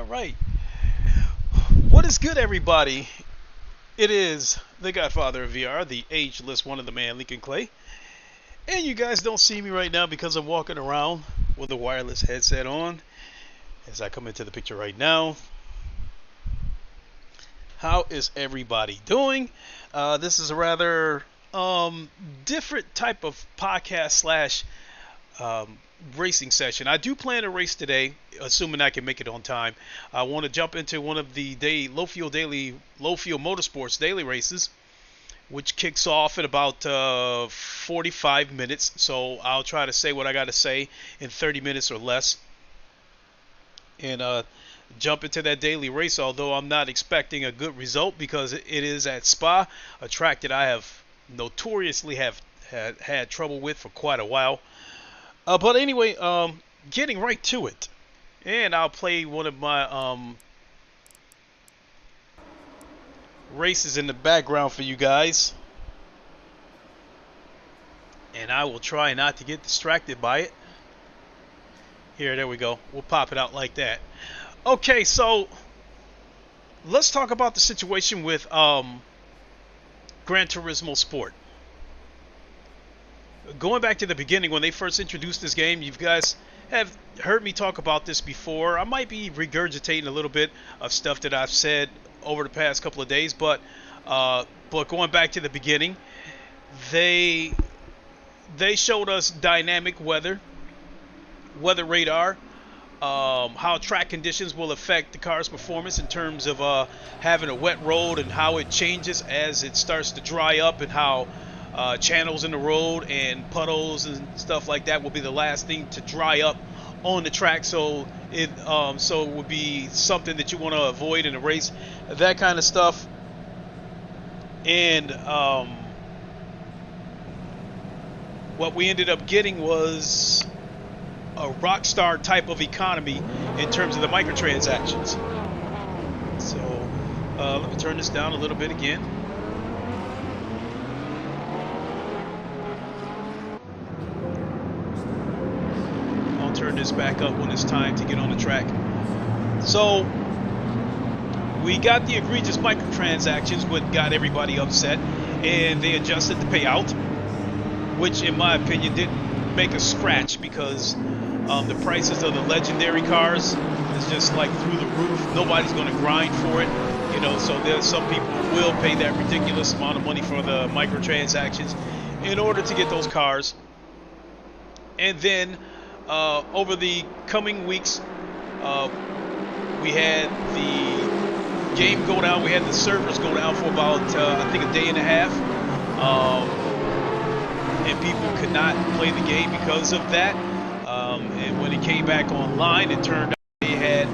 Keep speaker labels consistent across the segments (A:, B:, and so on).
A: right. What is good, everybody? It is the Godfather of VR, the ageless one of the man, Lincoln Clay. And you guys don't see me right now because I'm walking around with a wireless headset on as I come into the picture right now. How is everybody doing? This is a rather different type of podcast slash racing session. I do plan a race today, assuming I can make it on time. I want to jump into one of the low fuel motorsports daily races, which kicks off in about 45 minutes. So I'll try to say what I got to say in 30 minutes or less, and jump into that daily race. Although I'm not expecting a good result because it is at Spa, a track that I have notoriously had trouble with for quite a while. But anyway, getting right to it, and I'll play one of my races in the background for you guys, and I will try not to get distracted by it. There we go. We'll pop it out like that. Okay, so let's talk about the situation with Gran Turismo Sport. Going back to the beginning, when they first introduced this game, you guys have heard me talk about this before. I might be regurgitating a little bit of stuff that I've said over the past couple of days, but going back to the beginning, they showed us dynamic weather radar, how track conditions will affect the car's performance in terms of having a wet road and how it changes as it starts to dry up, and how channels in the road and puddles and stuff like that will be the last thing to dry up on the track. So it would be something that you want to avoid in a race, that kind of stuff. And what we ended up getting was a rockstar type of economy in terms of the microtransactions. So let me turn this down a little bit again. Turn this back up when it's time to get on the track. So we got the egregious microtransactions, what got everybody upset, and they adjusted the payout, which in my opinion didn't make a scratch, because the prices of the legendary cars is just like through the roof. Nobody's going to grind for it, so there's some people who will pay that ridiculous amount of money for the microtransactions in order to get those cars. And then over the coming weeks, we had the game go down. We had the servers go down for about, I think, a day and a half. And people could not play the game because of that. And when it came back online, it turned out they had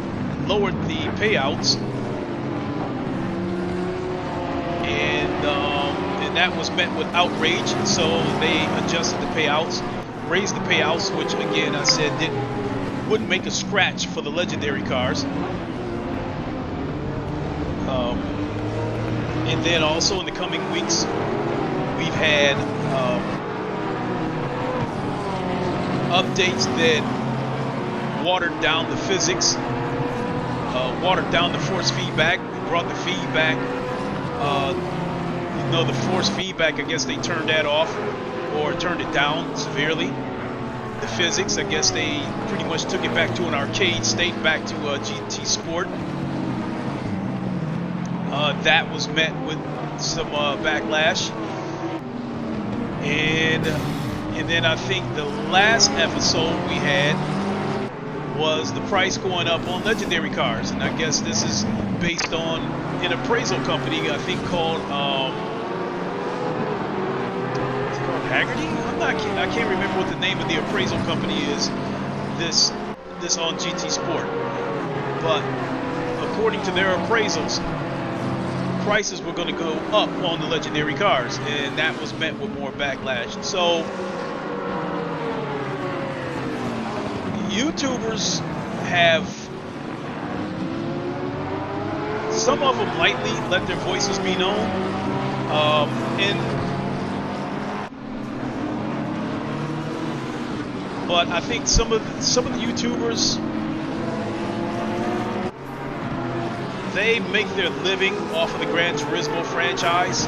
A: lowered the payouts. And that was met with outrage. So they adjusted the payouts, raised the payouts, which again I said wouldn't make a scratch for the legendary cars. And then also in the coming weeks, we've had updates that watered down the physics, watered down the force feedback, brought the feedback, the force feedback, I guess they turned that off or turned it down severely. The physics, I guess they pretty much took it back to an arcade state, back to GT Sport. That was met with some backlash. And then I think the last episode we had was the price going up on legendary cars. And I guess this is based on an appraisal company, I think called Haggerty? I can't remember what the name of the appraisal company is. This on GT Sport, but according to their appraisals, prices were going to go up on the legendary cars, and that was met with more backlash. So YouTubers have, some of them lightly let their voices be known, but I think some of the YouTubers they make their living off of the Gran Turismo franchise,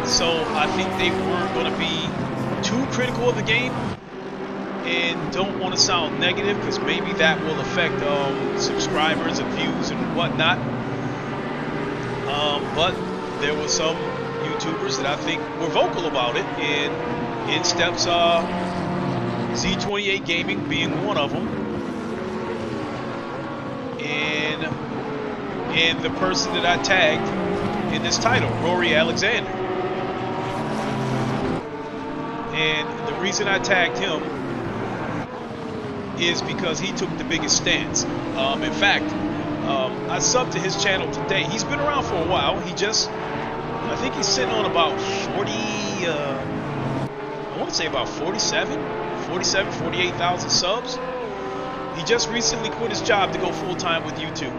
A: so I think they weren't going to be too critical of the game, and don't want to sound negative because maybe that will affect subscribers and views and whatnot. But there were some YouTubers that I think were vocal about it, and in steps Z28 Gaming being one of them, and the person that I tagged in this title, Rory Alexander. And the reason I tagged him is because he took the biggest stance. In fact, I subbed to his channel today. He's been around for a while. I think he's sitting on about 48,000 subs. He just recently quit his job to go full-time with YouTube.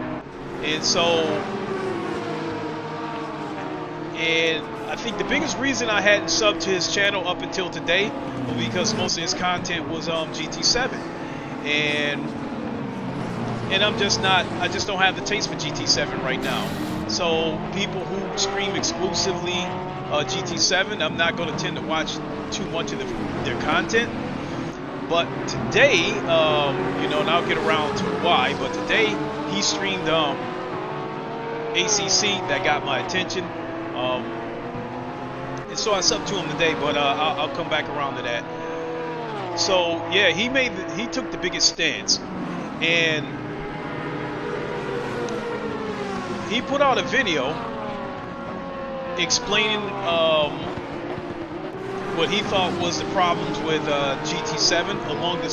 A: And I think the biggest reason I hadn't subbed to his channel up until today was because most of his content was GT7. And I just don't have the taste for GT7 right now. So people who stream exclusively GT7, I'm not going to tend to watch too much of their content. But today, and I'll get around to why, but today he streamed ACC that got my attention. And so I subbed to him today, but I'll come back around to that. So yeah, he took the biggest stance, and he put out a video explaining what he thought was the problems with GT7, along with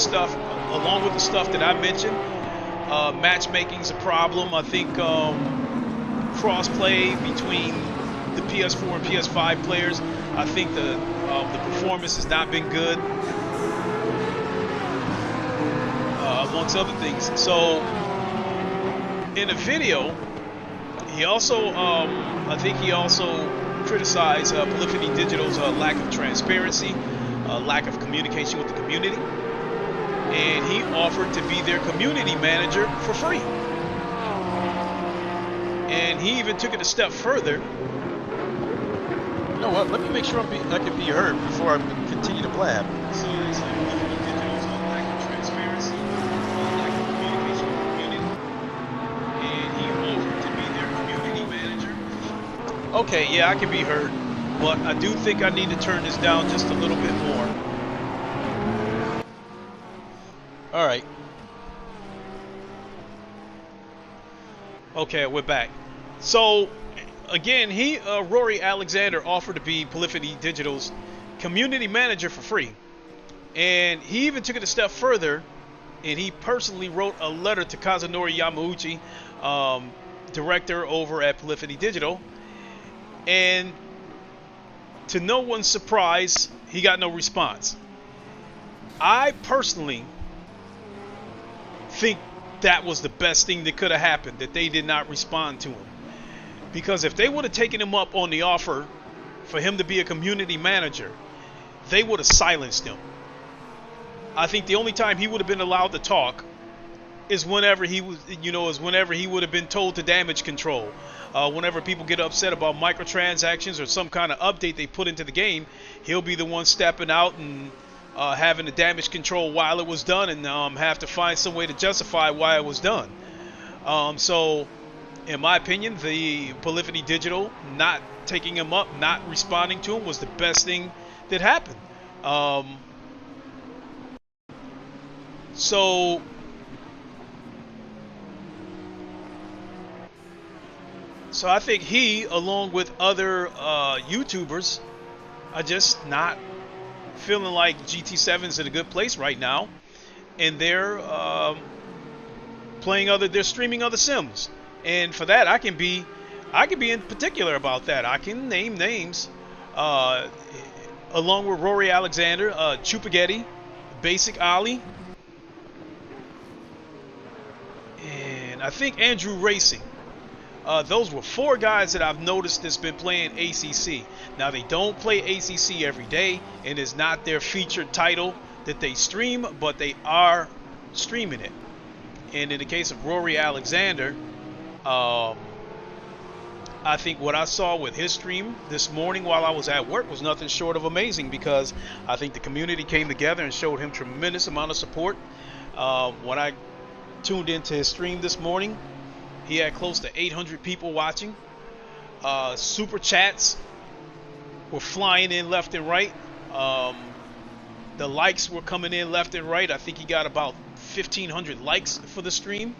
A: the stuff that I mentioned. Matchmaking's a problem. I think crossplay between the PS4 and PS5 players, I think the performance has not been good, amongst other things. So in the video, he also I think he also criticized Polyphony Digital's lack of transparency, lack of communication with the community, and he offered to be their community manager for free. And he even took it a step further.
B: You know what? Let me make sure I can be heard before I continue to blab.
A: So it's like Polyphony Digital's lack of transparency, lack of communication with the community, and he offered to be their community manager. Okay, yeah, I can be heard, but I do think I need to turn this down just a little bit more. All right. Okay, we're back. So again, Rory Alexander offered to be Polyphony Digital's community manager for free, and he even took it a step further, and he personally wrote a letter to Kazunori Yamauchi, director over at Polyphony Digital, and to no one's surprise, he got no response. I personally think that was the best thing that could have happened, that they did not respond to him. Because if they would have taken him up on the offer for him to be a community manager, they would have silenced him. I think the only time he would have been allowed to talk is whenever he was, whenever he would have been told to damage control. Whenever people get upset about microtransactions or some kind of update they put into the game, he'll be the one stepping out and having the damage control while it was done, and have to find some way to justify why it was done. So in my opinion, the Polyphony Digital not taking him up, not responding to him, was the best thing that happened. So I think he, along with other YouTubers, are just not feeling like GT7's in a good place right now, and they're they're streaming other sims. And for that, I can be in particular about that. I can name names, along with Rory Alexander, Chupagetti, Basic Ali, and I think Andrew Racing. Those were 4 guys that I've noticed that's been playing ACC. Now, they don't play ACC every day, and it's not their featured title that they stream, but they are streaming it. And in the case of Rory Alexander, I think what I saw with his stream this morning while I was at work was nothing short of amazing, because I think the community came together and showed him tremendous amount of support. When I tuned into his stream this morning, he had close to 800 people watching. Super chats were flying in left and right. The likes were coming in left and right. I think he got about 1,500 likes for the stream.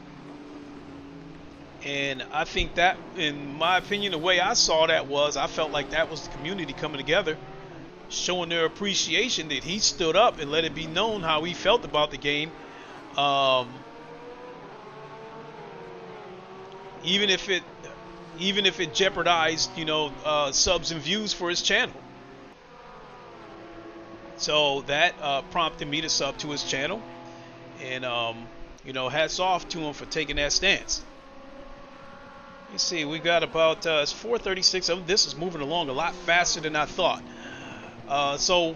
A: And I think that, in my opinion, the way I saw that was, I felt like that was the community coming together, showing their appreciation that he stood up and let it be known how he felt about the game. Even if it jeopardized, you know, subs and views for his channel. So that prompted me to sub to his channel, and you know, hats off to him for taking that stance. You see, we got about it's 4:36. This is moving along a lot faster than I thought. So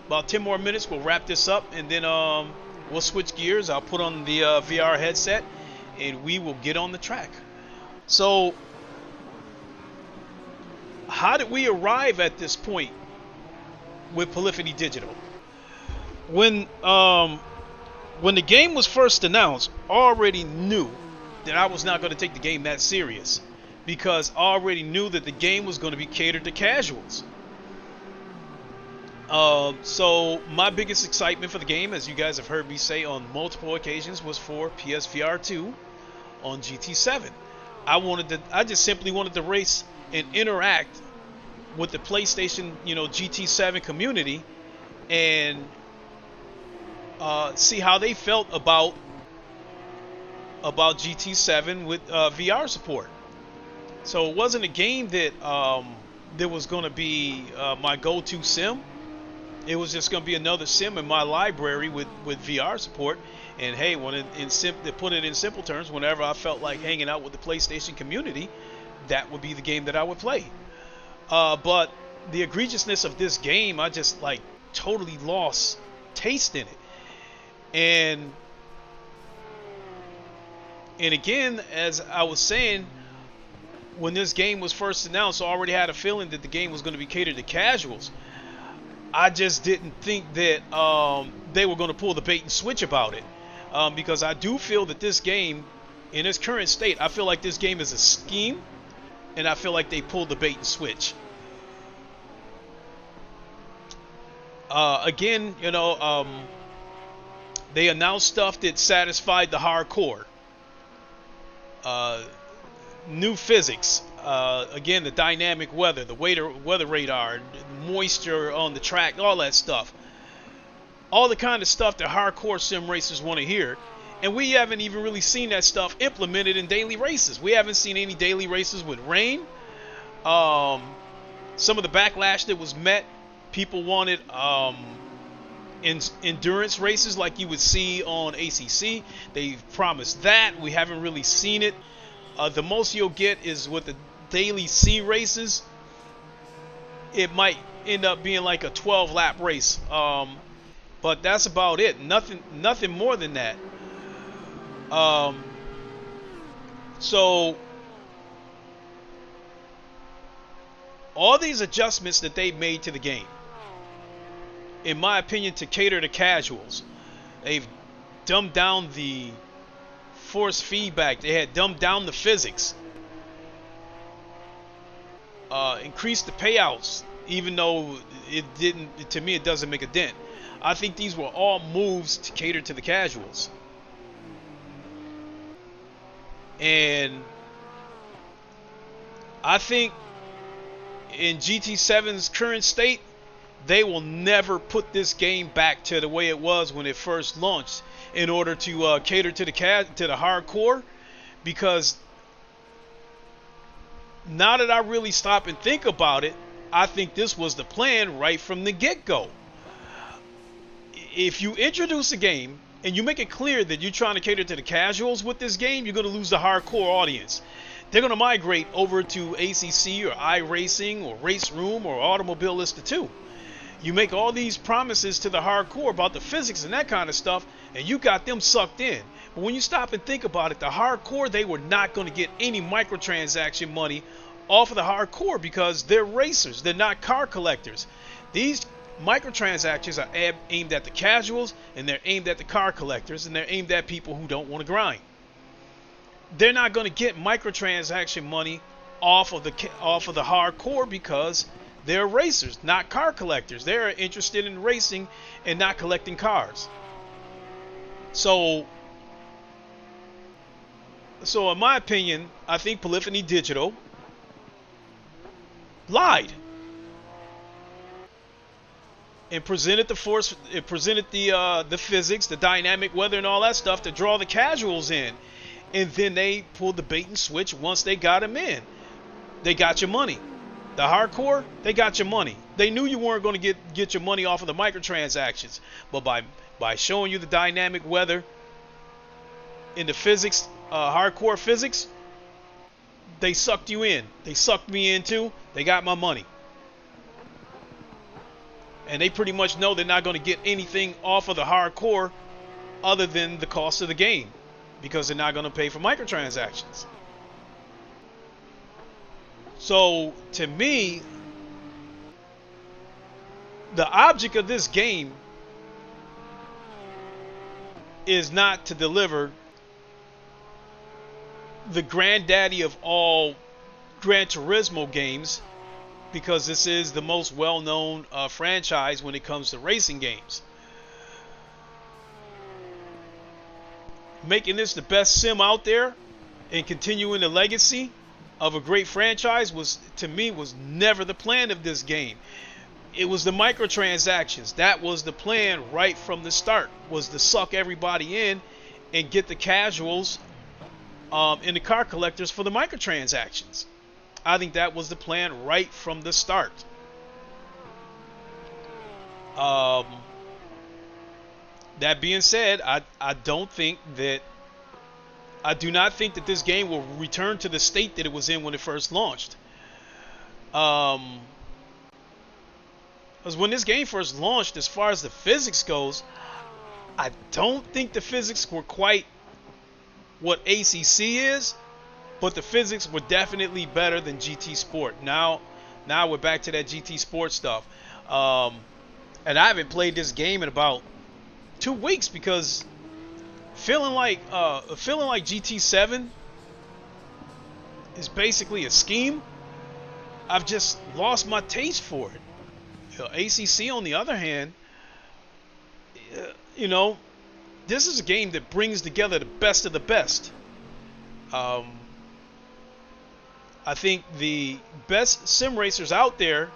A: about 10 more minutes, we'll wrap this up, and then we'll switch gears. I'll put on the VR headset, and we will get on the track. So, how did we arrive at this point with Polyphony Digital? When the game was first announced, I already knew that I was not going to take the game that serious, because I already knew that the game was going to be catered to casuals. So my biggest excitement for the game, as you guys have heard me say on multiple occasions, was for PSVR 2 on GT7. I just simply wanted to race and interact with the PlayStation, you know, GT7 community, and see how they felt about GT7 with VR support. So it wasn't a game that was going to be my go-to sim. It was just going to be another sim in my library with VR support. And hey, to put it in simple terms, whenever I felt like hanging out with the PlayStation community, that would be the game that I would play. But the egregiousness of this game, I just like totally lost taste in it. And again, as I was saying, when this game was first announced, I already had a feeling that the game was going to be catered to casuals. I just didn't think that they were going to pull the bait and switch about it. Because I do feel that this game, in its current state, I feel like this game is a scheme, and I feel like they pulled the bait and switch. Again, you know, they announced stuff that satisfied the hardcore. New physics, again, the dynamic weather, the weather radar, moisture on the track, all that stuff. All the kind of stuff that hardcore sim racers want to hear. And we haven't even really seen that stuff implemented in daily races. We haven't seen any daily races with rain. Some of the backlash that was met, people wanted endurance races like you would see on ACC. They've promised that. We haven't really seen it. The most you'll get is with the daily C races. It might end up being like a 12-lap race. But that's about it. Nothing more than that. So all these adjustments that they made to the game, in my opinion, to cater to casuals, they've dumbed down the force feedback. They had dumbed down the physics, increased the payouts, even though it didn't. To me, it doesn't make a dent. I think these were all moves to cater to the casuals. And I think in GT7's current state, they will never put this game back to the way it was when it first launched in order to cater to the hardcore, because now that I really stop and think about it, I think this was the plan right from the get-go. If you introduce a game and you make it clear that you're trying to cater to the casuals with this game, you're going to lose the hardcore audience. They're going to migrate over to ACC or iRacing or Race Room or Automobilista 2. You make all these promises to the hardcore about the physics and that kind of stuff, and you got them sucked in. But when you stop and think about it, the hardcore, they were not going to get any microtransaction money off of the hardcore because they're racers. They're not car collectors. These microtransactions are aimed at the casuals, and they're aimed at the car collectors, and they're aimed at people who don't want to grind. They're not going to get microtransaction money off of the hardcore because they're racers, not car collectors. They're interested in racing and not collecting cars. So in my opinion, I think Polyphony Digital lied and presented the physics, the dynamic weather, and all that stuff to draw the casuals in, and then they pulled the bait and switch once they got them in. They got your money. The hardcore, they got your money. They knew you weren't going to get your money off of the microtransactions, but by showing you the dynamic weather in the physics, hardcore physics, they sucked you in. They sucked me in too. They got my money. And they pretty much know they're not going to get anything off of the hardcore other than the cost of the game, because they're not going to pay for microtransactions. So to me, the object of this game is not to deliver the granddaddy of all Gran Turismo games, because this is the most well-known franchise when it comes to racing games. Making this the best sim out there and continuing the legacy of a great franchise was never the plan of this game. It was the microtransactions. That was the plan right from the start, was to suck everybody in and get the casuals and the car collectors for the microtransactions. I think that was the plan right from the start. That being said, I do not think that this game will return to the state that it was in when it first launched. Because when this game first launched, as far as the physics goes, I don't think the physics were quite what ACC is, but the physics were definitely better than GT Sport. Now we're back to that GT Sport stuff. And I haven't played this game in about 2 weeks because feeling like GT7 is basically a scheme. I've just lost my taste for it. ACC, on the other hand, this is a game that brings together the best of the best. I think the best sim racers out there,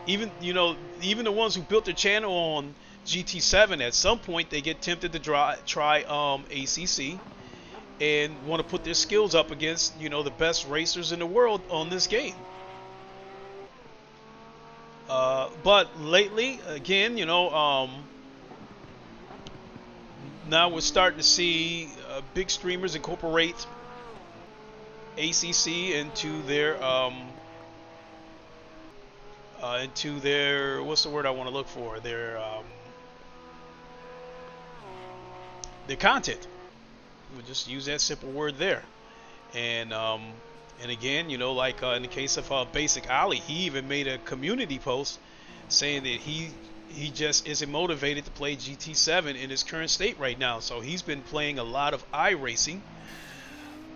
A: even the ones who built their channel on GT7, at some point they get tempted to try ACC and want to put their skills up against the best racers in the world on this game. But lately, again, now we're starting to see big streamers incorporate ACC into their what's the word I want to look for? Their content. We'll just use that simple word there. And again, like in the case of Basic Ali, he even made a community post saying that he just isn't motivated to play GT7 in his current state right now. So he's been playing a lot of iRacing.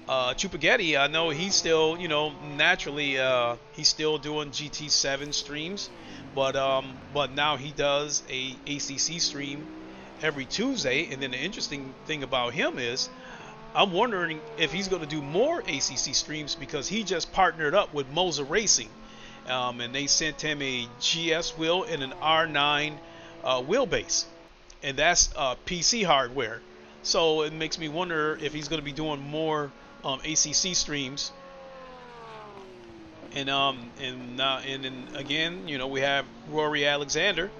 A: Chupagetti, I know he's still, naturally, he's still doing GT7 streams, but now he does a ACC stream every Tuesday. And then the interesting thing about him is, I'm wondering if he's going to do more ACC streams, because he just partnered up with Moza Racing, and they sent him a GS wheel and an R9 wheelbase, and that's PC hardware. So it makes me wonder if he's going to be doing more ACC streams. And then again, we have Rory Alexander.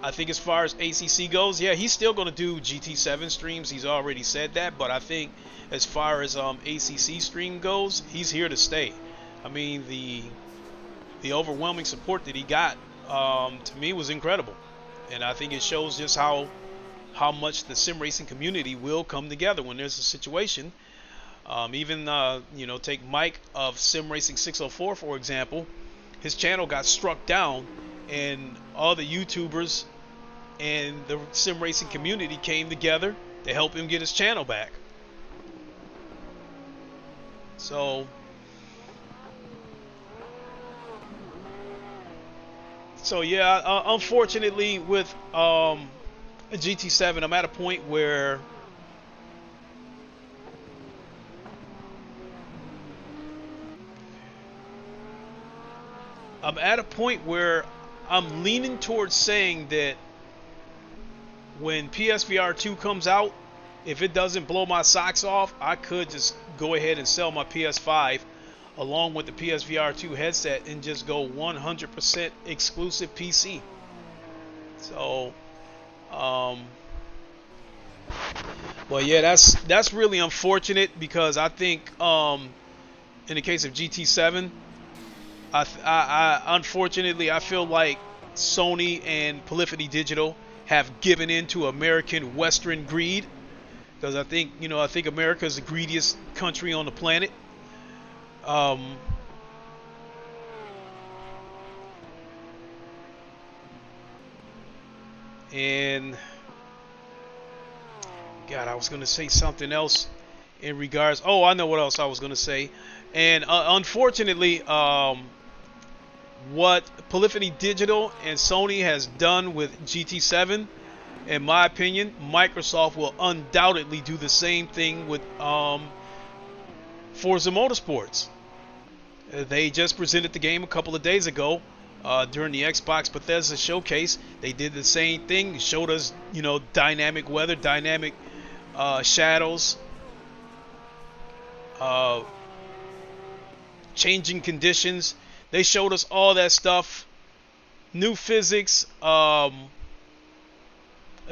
A: I think as far as ACC goes, yeah, he's still going to do GT7 streams. He's already said that. But I think as far as ACC stream goes, he's here to stay. I mean, the overwhelming support that he got, to me, was incredible. And I think it shows just how much the sim racing community will come together when there's a situation Even take Mike of Sim Racing 604 for example. His channel got struck down, and all the YouTubers and the sim racing community came together to help him get his channel back. So yeah, unfortunately with a GT7, I'm at a point where I'm leaning towards saying that when PSVR 2 comes out, if it doesn't blow my socks off, I could just go ahead and sell my PS5 along with the PSVR 2 headset and just go 100% exclusive PC. So, well, yeah, that's really unfortunate, because I think in the case of GT7, I unfortunately I feel like Sony and Polyphony Digital have given in to American Western greed, because I think America is the greediest country on the planet. And God, I was gonna say something else in regards. Oh, I know what else I was gonna say. And unfortunately, what Polyphony Digital and Sony has done with GT7, in my opinion, Microsoft will undoubtedly do the same thing with Forza Motorsports. They just presented the game a couple of days ago during the Xbox Bethesda showcase. They did the same thing, showed us, dynamic weather, dynamic shadows, changing conditions. They showed us all that stuff. New physics, a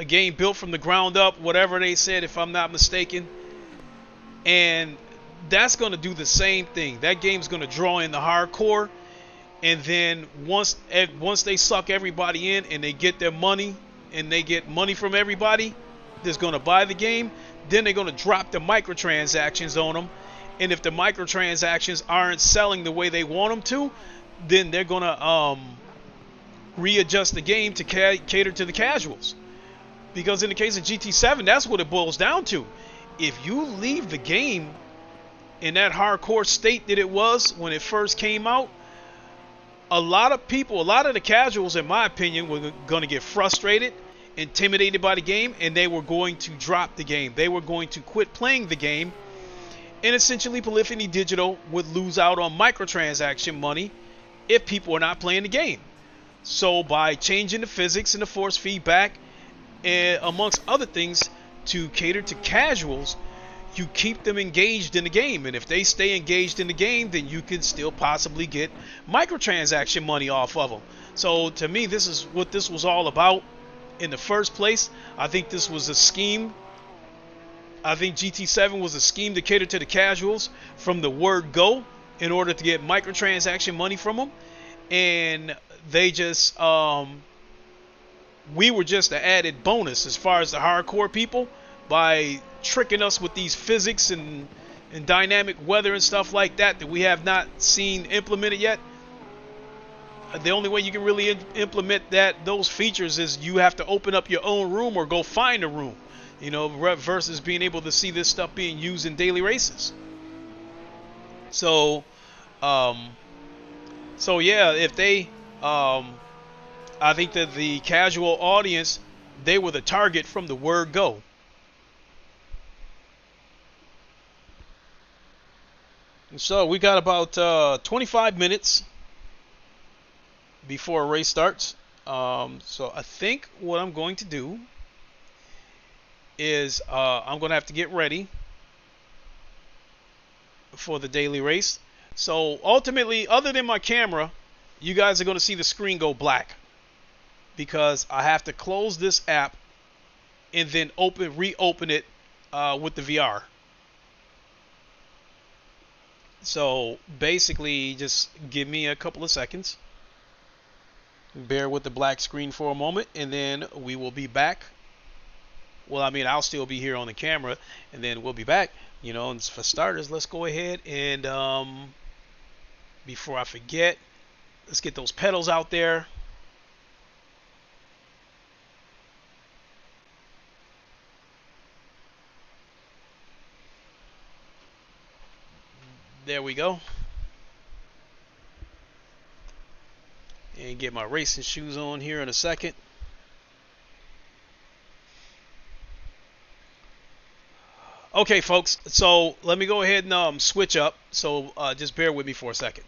A: game built from the ground up, whatever they said, if I'm not mistaken. And that's going to do the same thing. That game's going to draw in the hardcore. And then once they suck everybody in and they get their money, and they get money from everybody that's going to buy the game, then they're going to drop the microtransactions on them. And if the microtransactions aren't selling the way they want them to, then they're going to readjust the game to cater to the casuals. Because in the case of GT7, that's what it boils down to. If you leave the game in that hardcore state that it was when it first came out, a lot of the casuals, in my opinion, were going to get frustrated, intimidated by the game, and they were going to drop the game. They were going to quit playing the game. And essentially, Polyphony Digital would lose out on microtransaction money if people are not playing the game. So by changing the physics and the force feedback, and amongst other things, to cater to casuals, you keep them engaged in the game. And if they stay engaged in the game, then you can still possibly get microtransaction money off of them. So to me, this is what this was all about in the first place. I think this was a scheme. I think GT7 was a scheme to cater to the casuals from the word go, in order to get microtransaction money from them. And they just we were just an added bonus as far as the hardcore people, by tricking us with these physics and dynamic weather and stuff like that we have not seen implemented yet. The only way you can really implement those features is you have to open up your own room or go find a room, versus being able to see this stuff being used in daily races. So yeah, if they I think that the casual audience, they were the target from the word go. And so we got about 25 minutes before a race starts. So I think what I'm going to do is I'm going to have to get ready for the daily race. So ultimately, other than my camera, you guys are going to see the screen go black, because I have to close this app and then reopen it with the VR. So basically, just give me a couple of seconds. Bear with the black screen for a moment, and then we will be back. Well, I mean, I'll still be here on the camera, and then we'll be back. You know, and for starters, let's go ahead and before I forget, let's get those pedals out there. There we go. And get my racing shoes on here in a second. Okay, folks, so let me go ahead and switch up. So just bear with me for a second.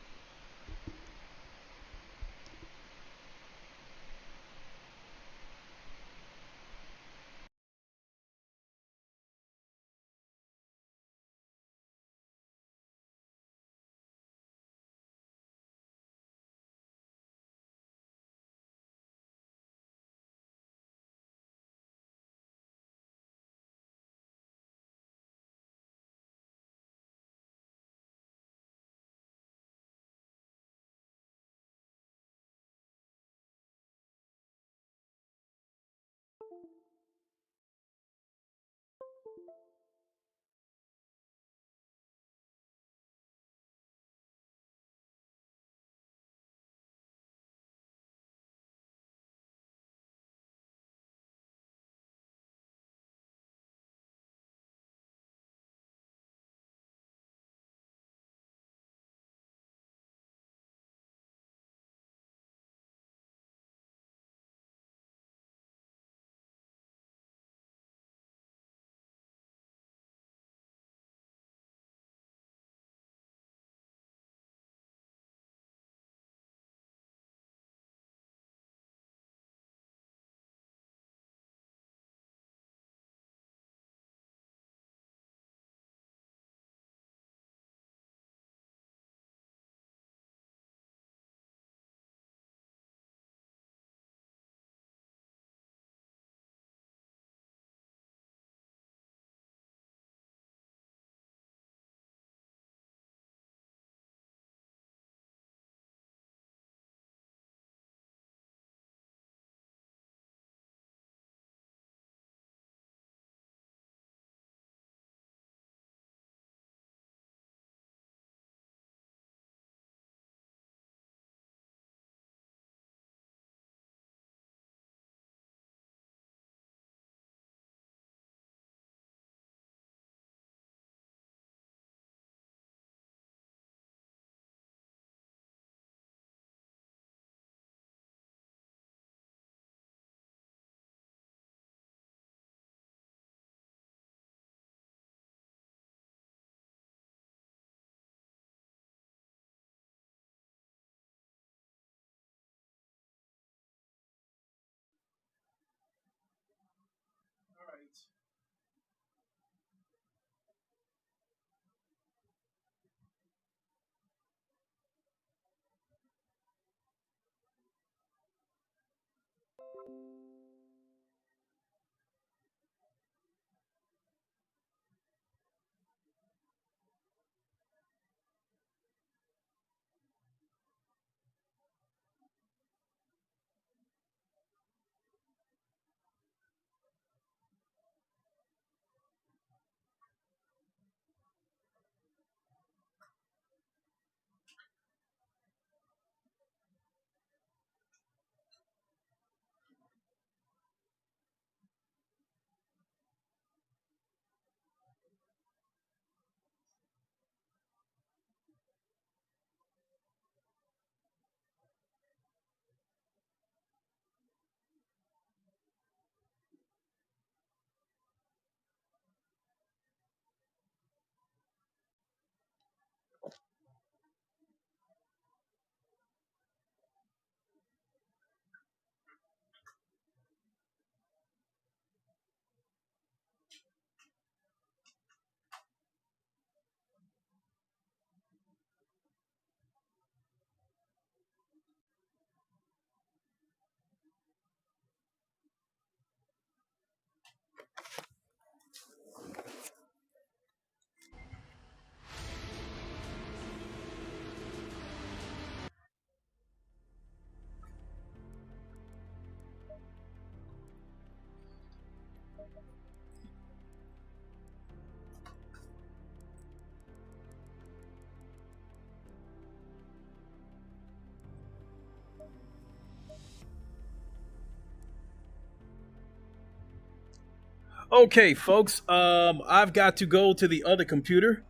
A: Okay, folks. I've got to go to the other computer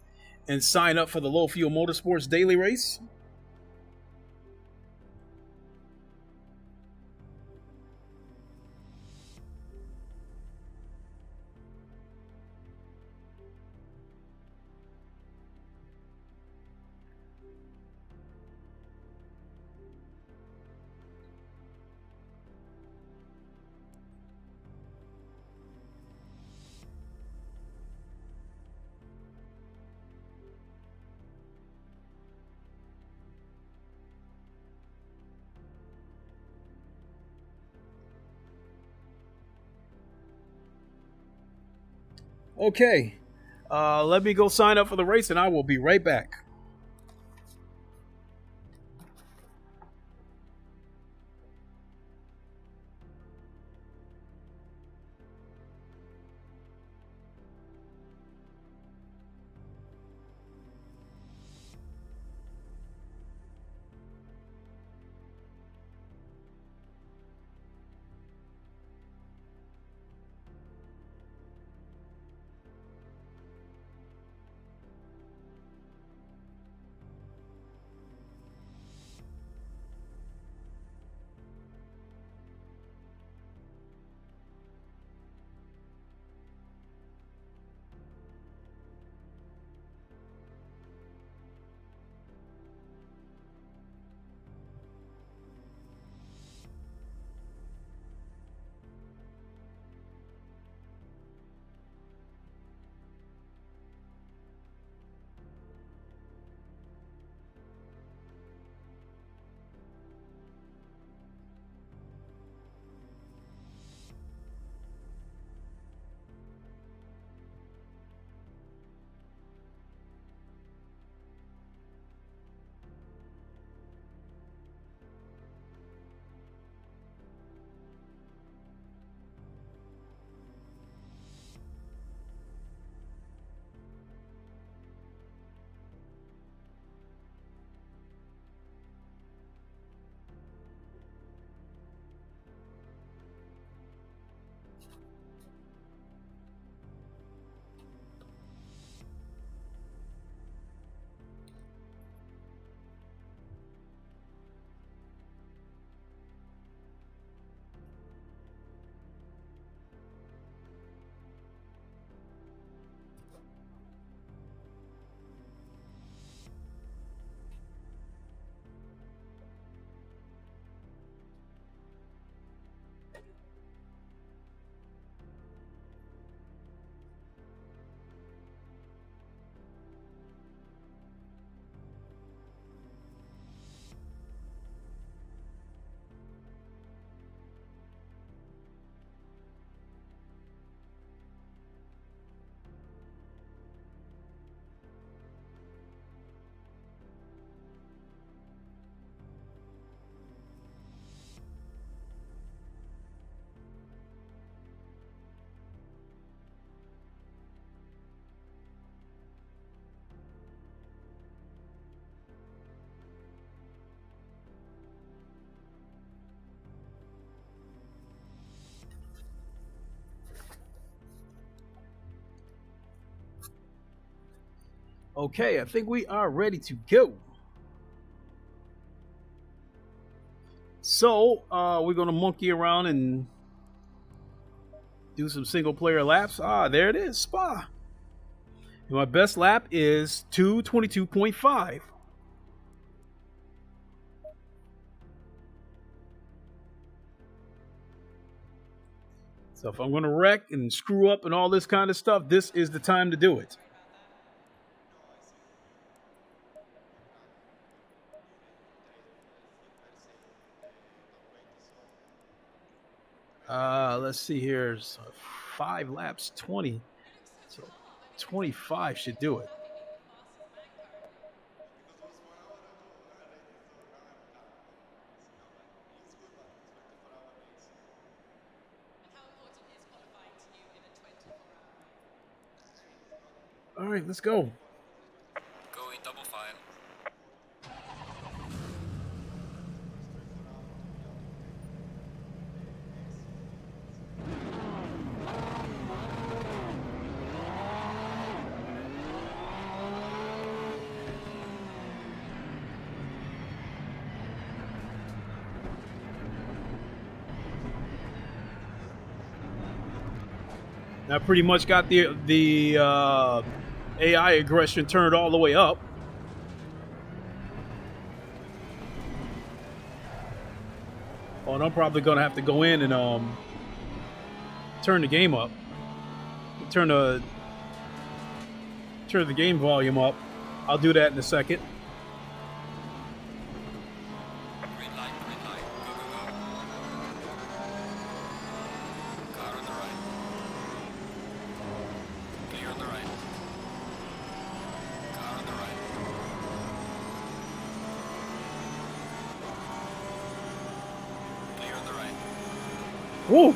A: and sign up for the Low Fuel Motorsports Daily Race. Okay, let me go sign up for the race and I will be right back. Okay, I think we are ready to go. So, we're going to monkey around and do some single player laps. There it is, Spa. And my best lap is 2:22.5. So if I'm going to wreck and screw up and all this kind of stuff, this is the time to do it. Let's see here. 5 laps, 20. So 25 should do it. All right, let's go.
C: Going double file.
D: I pretty much got the AI aggression turned all the way up. Oh, and I'm probably gonna have to go in and turn the game up. Turn the game volume up. I'll do that in a second.
C: Green light, go, go, go. Car on the right. Clear on the right. Car on the right. Clear on the right.
D: Woo!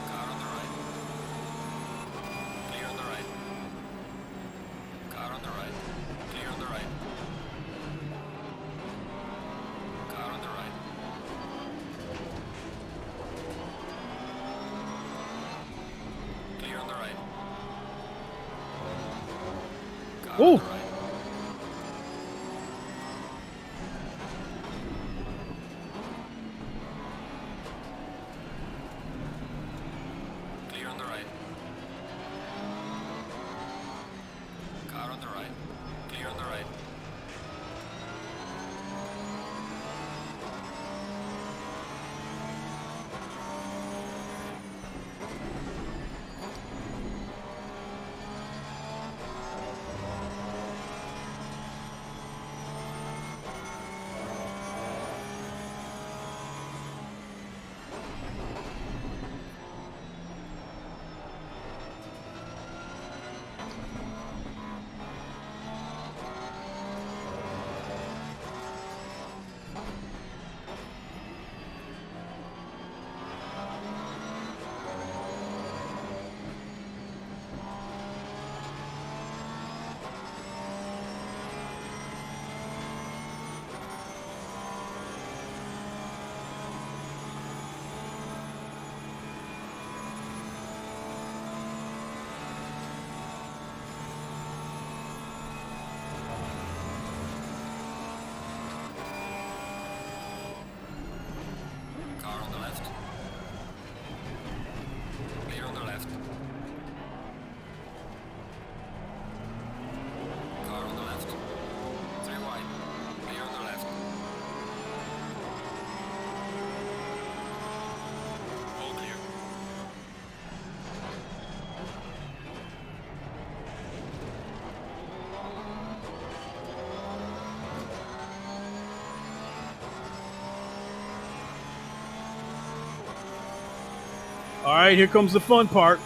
C: Car on the right. Clear on the right. Car on the right. Clear on the right. Car on the right. Clear on the right. Car
D: Ooh.
C: on the right. Clear on the right. Car on the right. Clear on the right. Car on the left. Clear on the left. Car on the left. 3 wide. Clear on the left. All clear.
D: All right, here comes the fun part.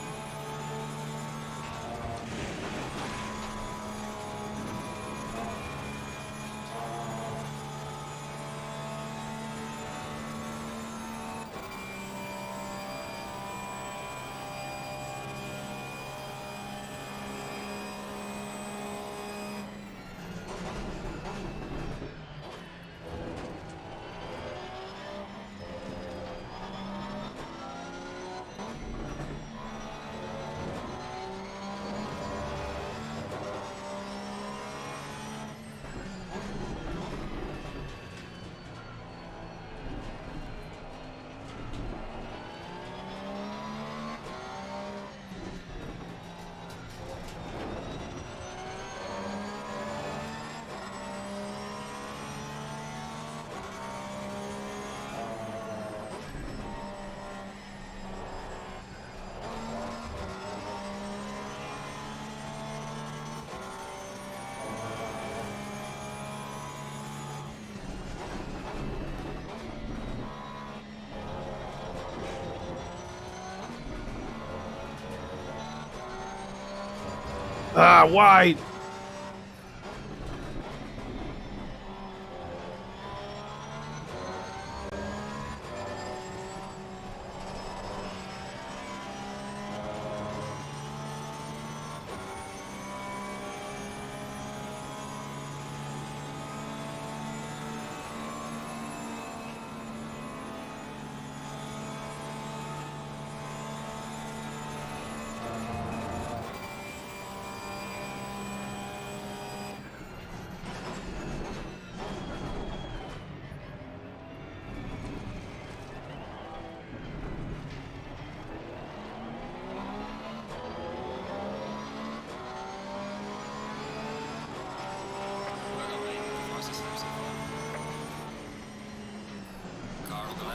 D: Ah, wide.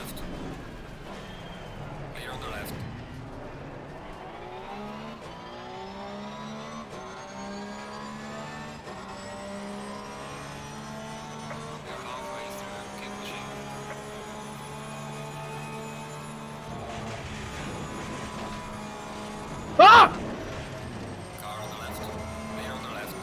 C: left. Clear on the left. We are halfway through. Keep pushing.
D: Ah!
C: Car on the left. Clear on the left.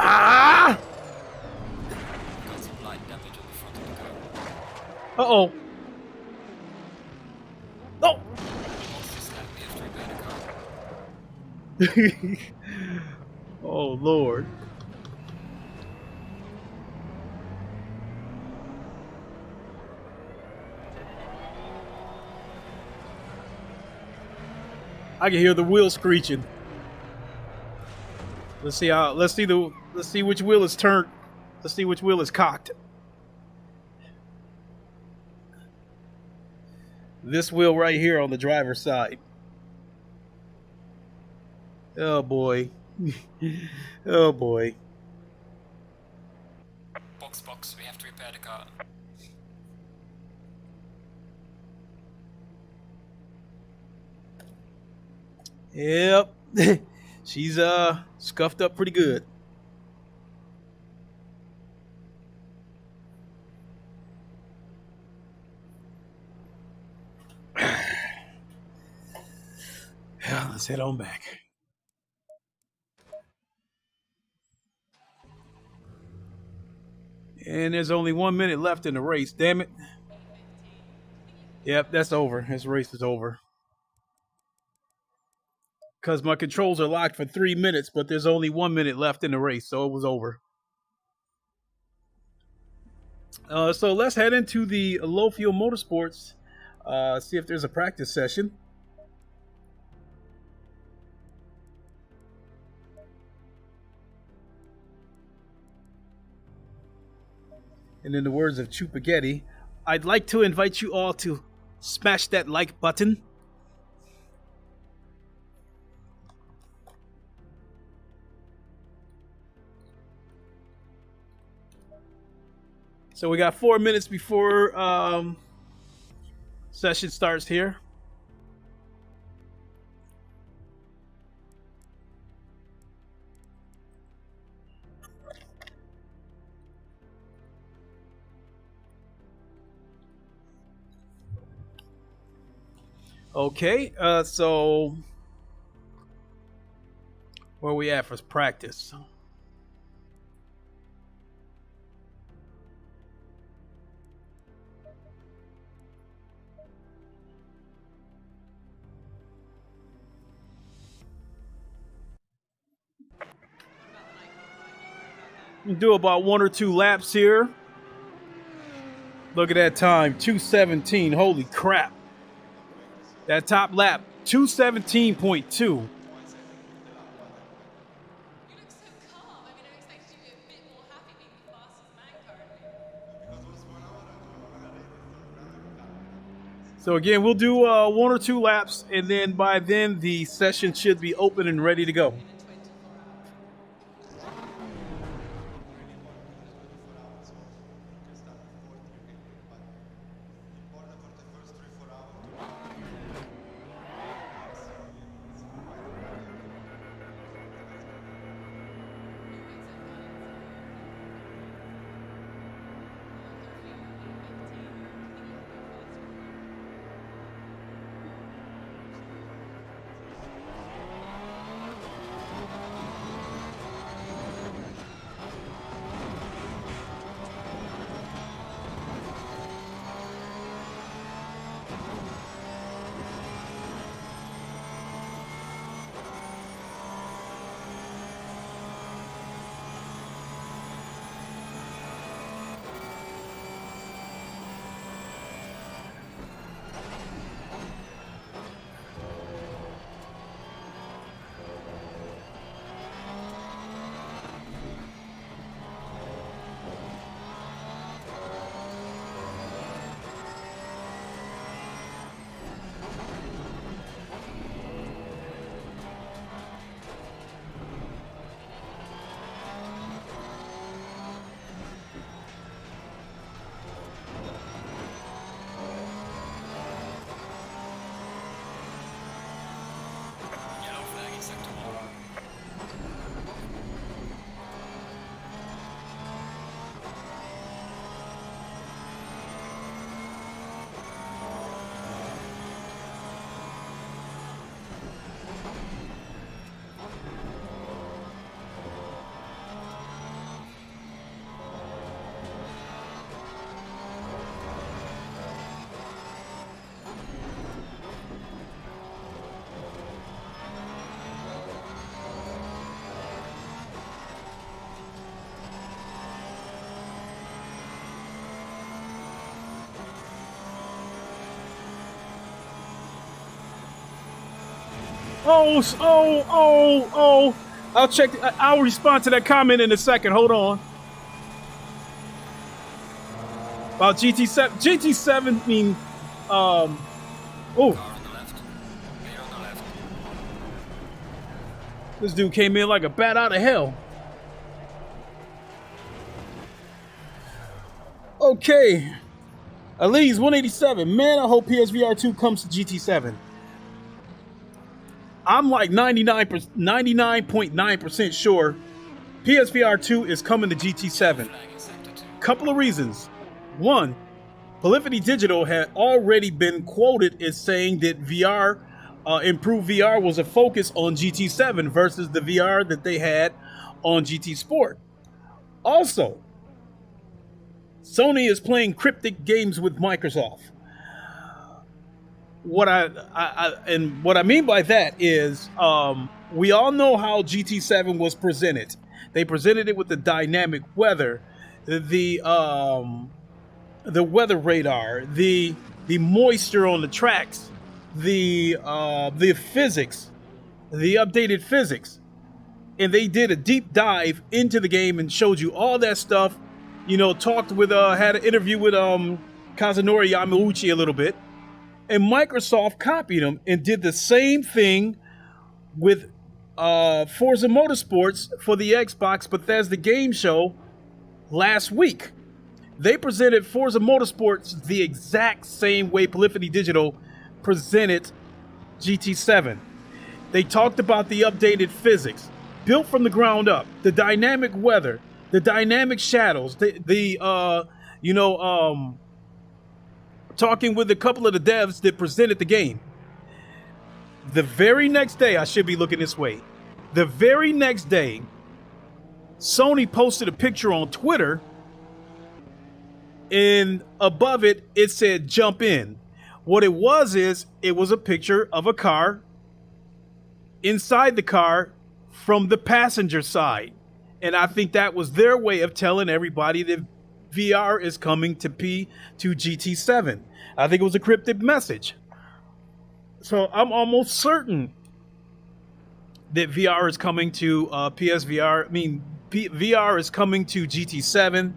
D: Ah!
C: Got some light damage on the front of the car.
D: Uh-oh. No!
C: Once this lap, we have to repair the car.
D: Oh, Lord. I can hear the wheel screeching. Let's see which wheel is turned. Let's see which wheel is cocked. This wheel right here on the driver's side. Oh boy. Oh boy.
C: Box, we have to repair the car.
D: Yep. She's scuffed up pretty good. Let's head on back. And there's only 1 minute left in the race, damn it. Yep, that's over. This race is over. Because my controls are locked for 3 minutes, but there's only 1 minute left in the race, so it was over. So let's head into the low fuel motorsports, see if there's a practice session. And in the words of Chupagetti, I'd like to invite you all to smash that like button. So we got 4 minutes before session starts here. Okay, so where we at for practice? We do about 1 or 2 laps here. Look at that time, 2:17. Holy crap! That top lap, 2:17.2. So again, we'll do 1 or 2 laps, and then by then the session should be open and ready to go. Oh. I'll respond to that comment in a second. Hold on. About GT7. GT7 mean, oh. This dude came in like a bat out of hell. Okay. Elise 187. Man, I hope PSVR 2 comes to GT7. I'm like 99.9% sure PSVR 2 is coming to GT7. Couple of reasons. One, Polyphony Digital had already been quoted as saying that VR, improved VR was a focus on GT7 versus the VR that they had on GT Sport. Also, Sony is playing cryptic games with Microsoft. What I mean by that is, we all know how GT7 was presented. They presented it with the dynamic weather, the weather radar, the moisture on the tracks, the physics, the updated physics, and they did a deep dive into the game and showed you all that stuff. You know, had an interview with Kazunori Yamauchi a little bit. And Microsoft copied them and did the same thing with Forza Motorsports for the Xbox Bethesda game show last week. They presented Forza Motorsports the exact same way Polyphony Digital presented GT7. They talked about the updated physics, built from the ground up, the dynamic weather, the dynamic shadows, talking with a couple of the devs that presented the game. The very next day, I should be looking this way. The very next day, Sony posted a picture on Twitter, and above it, it said jump in. What it was a picture of a car, inside the car from the passenger side. And I think that was their way of telling everybody that VR is coming to GT7. I think it was a cryptic message. So I'm almost certain that VR is coming to PSVR. VR is coming to GT7.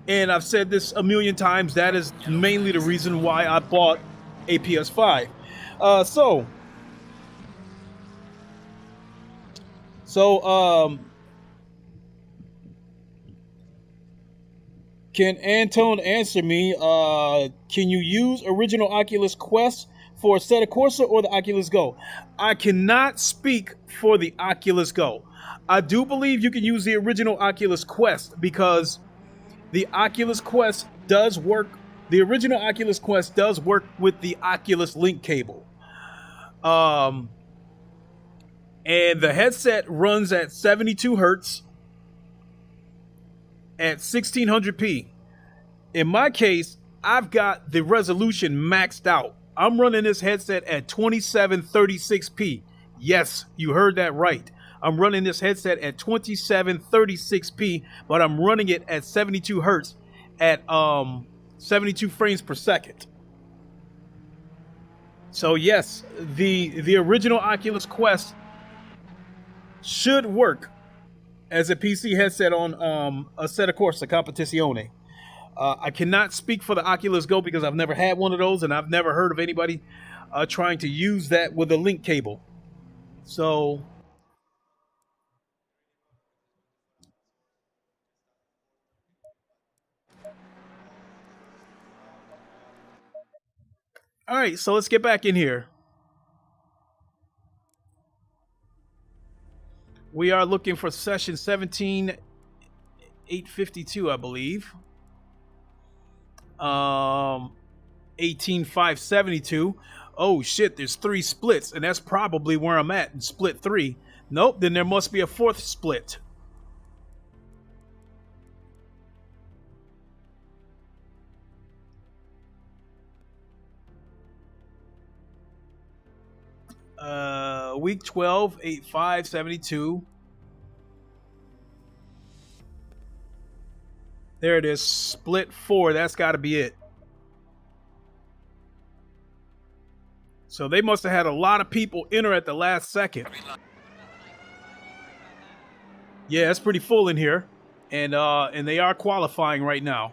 D: And I've said this a million times. That is mainly the reason why I bought a PS5. Can Antone answer me? Can you use original Oculus Quest for Assetto Corsa or the Oculus Go? I cannot speak for the Oculus Go. I do believe you can use the original Oculus Quest because the Oculus Quest does work. The original Oculus Quest does work with the Oculus Link cable. And the headset runs at 72 hertz at 1600p. In my case, I've got the resolution maxed out. I'm running this headset at 2736p. Yes, you heard that right. I'm running this headset at 2736p, but I'm running it at 72 hertz at 72 frames per second. So yes, the original Oculus Quest should work as a PC headset on Assetto Corsa Competizione. I cannot speak for the Oculus Go because I've never had one of those, and I've never heard of anybody trying to use that with a link cable. So all right, so let's get back in here. We are looking for session 17852, I believe. 18572. Oh shit, there's 3 splits, and that's probably where I'm at in split 3. Nope, then there must be a 4th split. Week 12, 8572. There it is, split 4. That's got to be it. So they must have had a lot of people enter at the last second. Yeah, it's pretty full in here, and they are qualifying right now.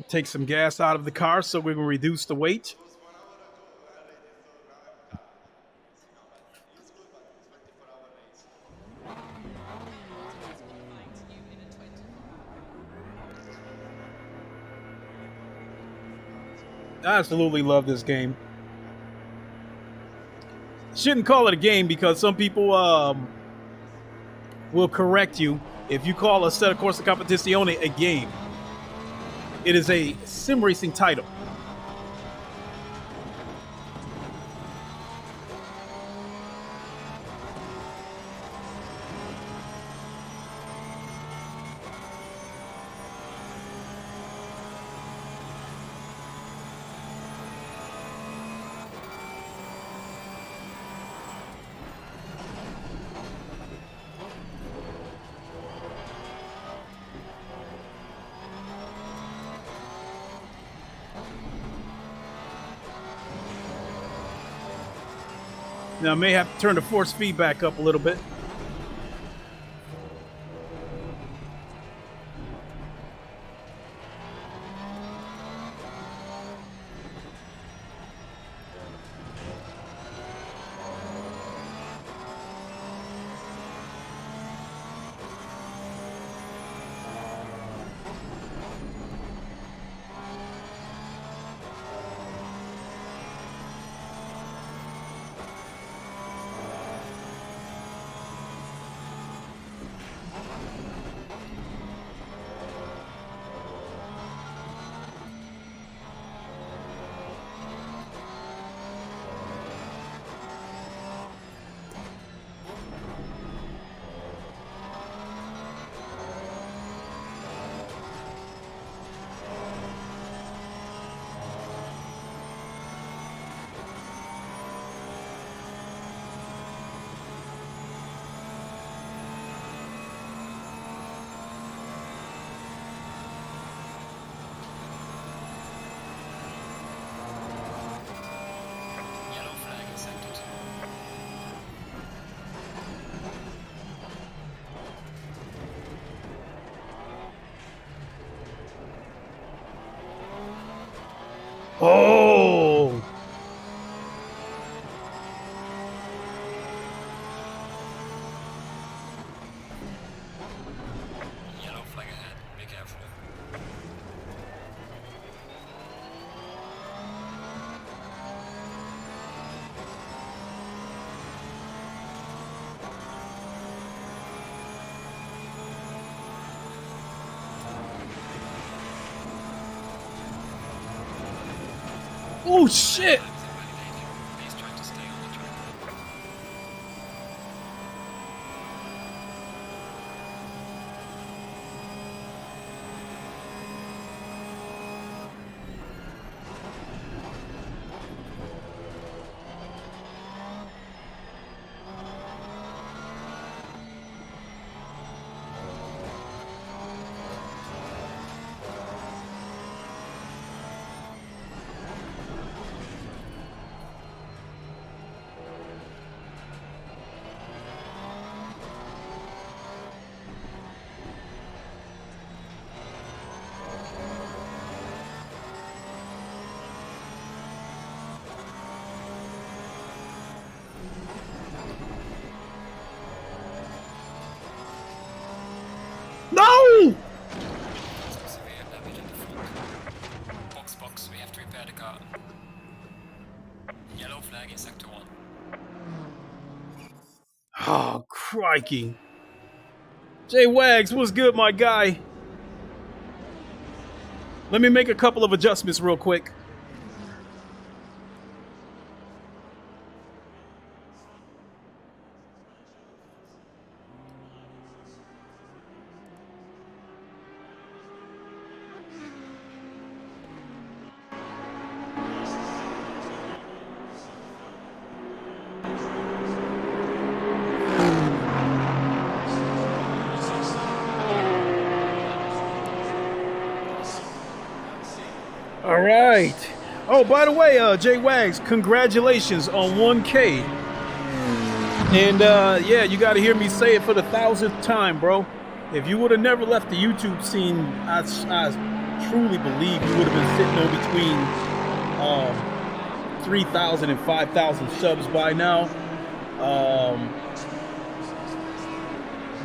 D: Take some gas out of the car so we can reduce the weight. I absolutely love this game. Shouldn't call it a game because some people will correct you if you call Assetto Corsa Competizione a game. It is a sim racing title. Now I may have to turn the force feedback up a little bit. Oh.
C: Yellow flag ahead. Be careful.
D: Oh shit.
C: Please try to stay on the track.
D: No!
C: Some severe damage at the front. Box, we have to repair the car. Yellow flag in sector 1.
D: Oh, crikey. Jay Wags, what's good, my guy? Let me make a couple of adjustments real quick. All right. Oh, by the way, Jay Wags, congratulations on 1K. And yeah, you got to hear me say it for the 1,000th time, bro. If you would have never left the YouTube scene, I truly believe you would have been sitting on between 3,000 and 5,000 subs by now.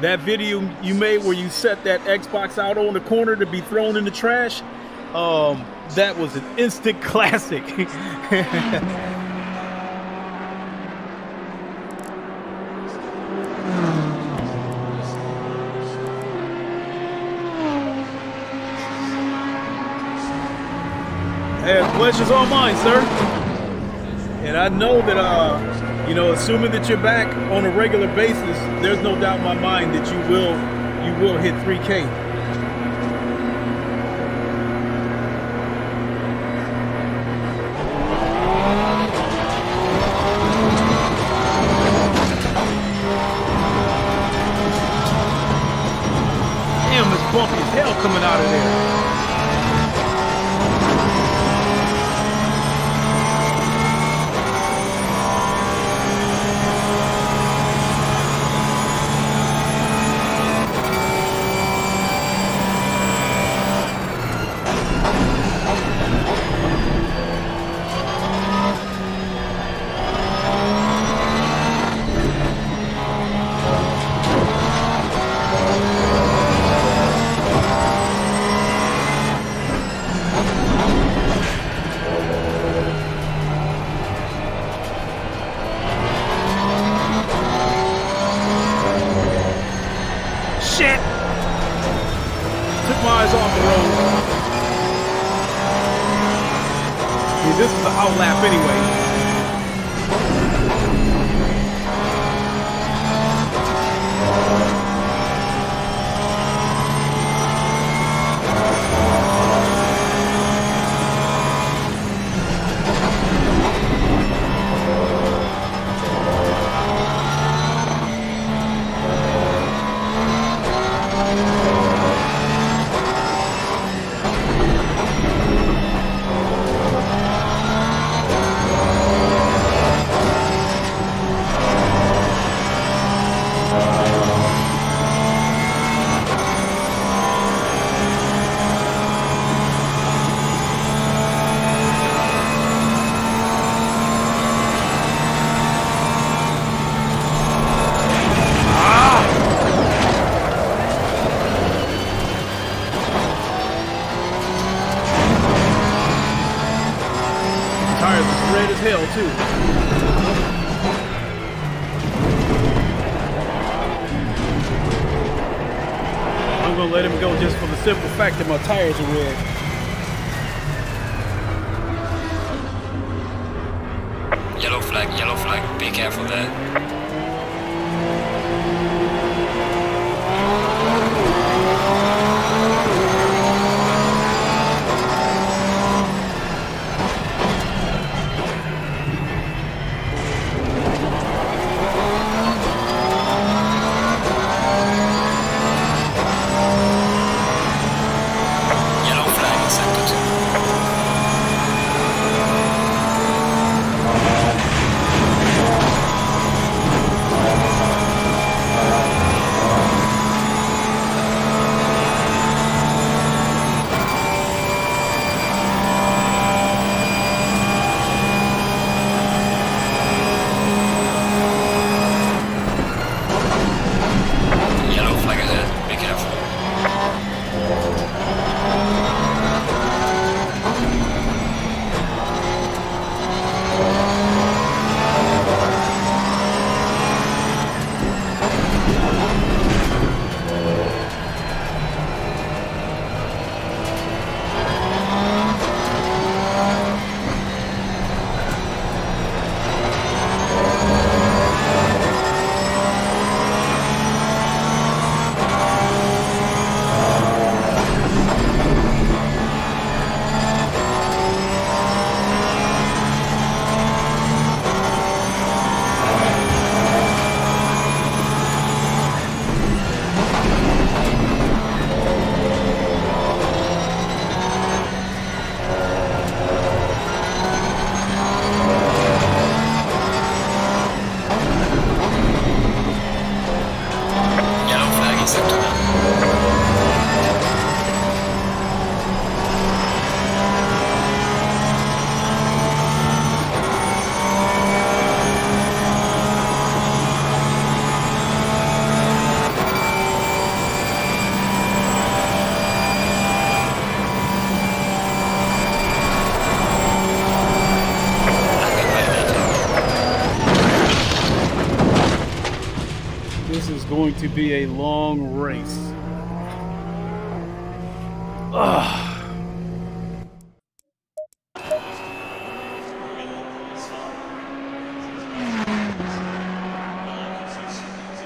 D: That video you made where you set that Xbox out on the corner to be thrown in the trash, that was an instant classic. Hey, pleasure's all mine, sir. And I know that, you know, assuming that you're back on a regular basis, there's no doubt in my mind that you will hit 3K. Damn, it's bumpy as hell coming out of there. Shit! Took my eyes off the road. See, this is the outlap anyway. hell too. I'm gonna let him go just for the simple fact that my tires are red.
C: Yellow flag, be careful there.
D: Going to be a long race. Ugh.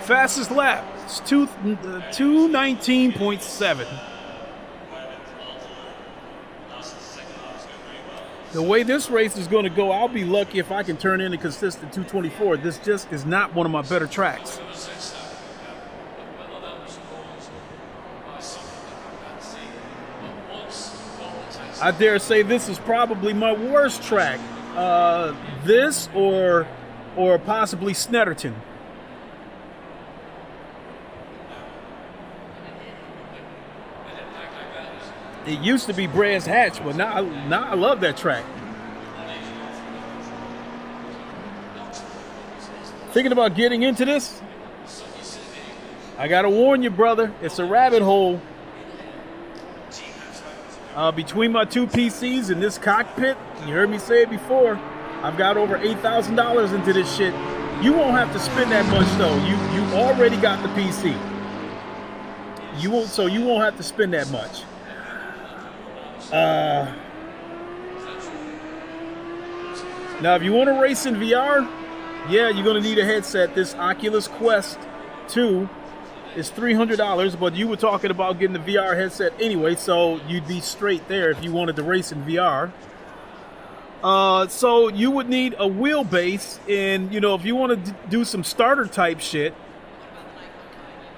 D: Fastest lap, it's 2:19.7. The way this race is going to go, I'll be lucky if I can turn in a consistent 2:24. This just is not one of my better tracks. I dare say this is probably my worst track. This or possibly Snetterton. It used to be Brands Hatch, but now I love that track. Thinking about getting into this? I gotta warn you, brother, it's a rabbit hole. Between my two PCs and this cockpit, you heard me say it before, I've got over $8,000 into this shit. You won't have to spend that much though. You already got the PC. You won't have to spend that much. Now, if you want to race in VR, yeah, you're gonna need a headset. This Oculus Quest 2. It's $300, but you were talking about getting the VR headset anyway, so you'd be straight there if you wanted to race in VR. So you would need a wheelbase, and if you want to do some starter type shit,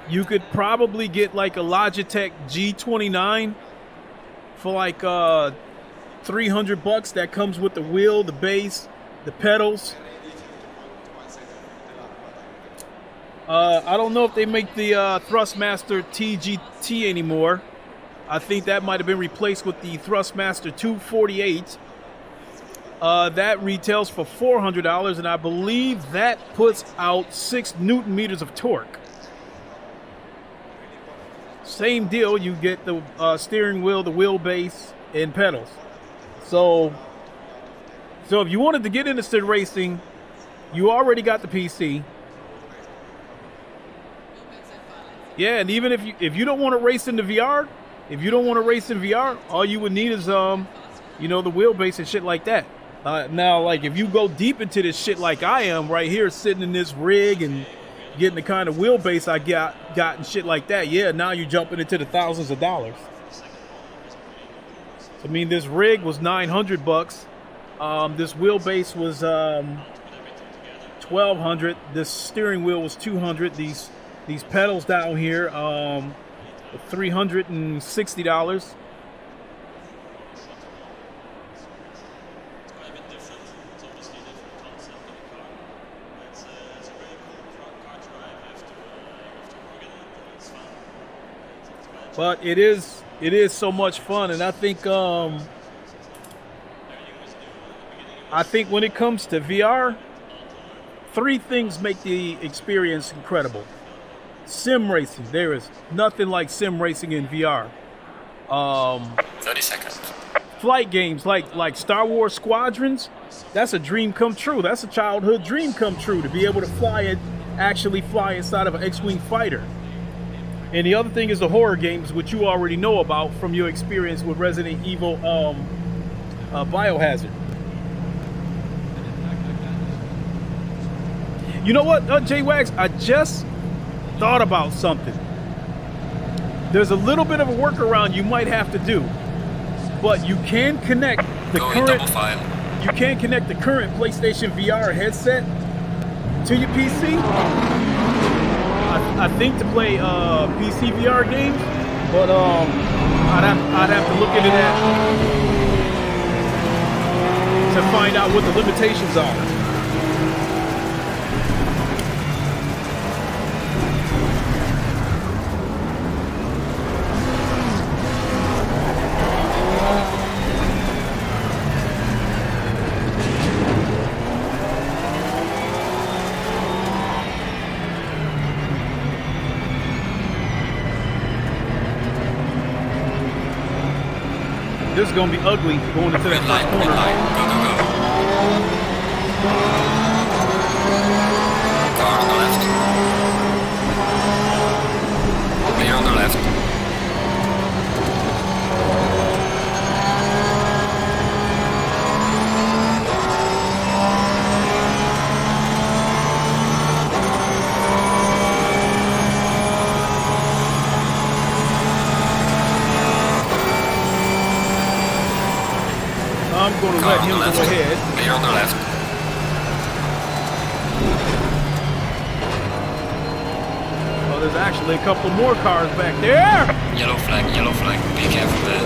D: you could probably get like a Logitech G29 for like $300. That comes with the wheel, the base, the pedals. I don't know if they make the Thrustmaster TGT anymore. I think that might have been replaced with the Thrustmaster 248. That retails for $400, and I believe that puts out 6 Newton meters of torque. Same deal, you get the steering wheel, the wheelbase, and pedals. So So if you wanted to get into sim racing, you already got the PC. Yeah, and even if you don't want to race in the VR, all you would need is you know, the wheelbase and shit like that. Now, like if you go deep into this shit like I am right here, sitting in this rig and getting the kind of wheelbase I got and shit like that, yeah, now you're jumping into the thousands of dollars. I mean, this rig was $900. This wheelbase was $1,200. This steering wheel was $200. These pedals down here, $360. But it is so much fun, and I think when it comes to VR, 3 things make the experience incredible. Sim racing. There is nothing like sim racing in VR.
C: 30 seconds.
D: Flight games like Star Wars Squadrons, that's a dream come true. That's a childhood dream come true to be able to actually fly inside of an X-Wing fighter. And the other thing is the horror games, which you already know about from your experience with Resident Evil Biohazard. You know what, J-Wags? I just thought about something. There's a little bit of a workaround you might have to do, but you can connect the current PlayStation VR headset to your PC. I think to play PC VR games, but I'd have to look into that to find out what the limitations are. This is gonna be ugly going into that first corner.
C: Car on the left. Clear on the left.
D: I'm going to let him go ahead.
C: Clear on the left.
D: Oh, there's actually a couple more cars back there.
C: Yellow flag, be careful there.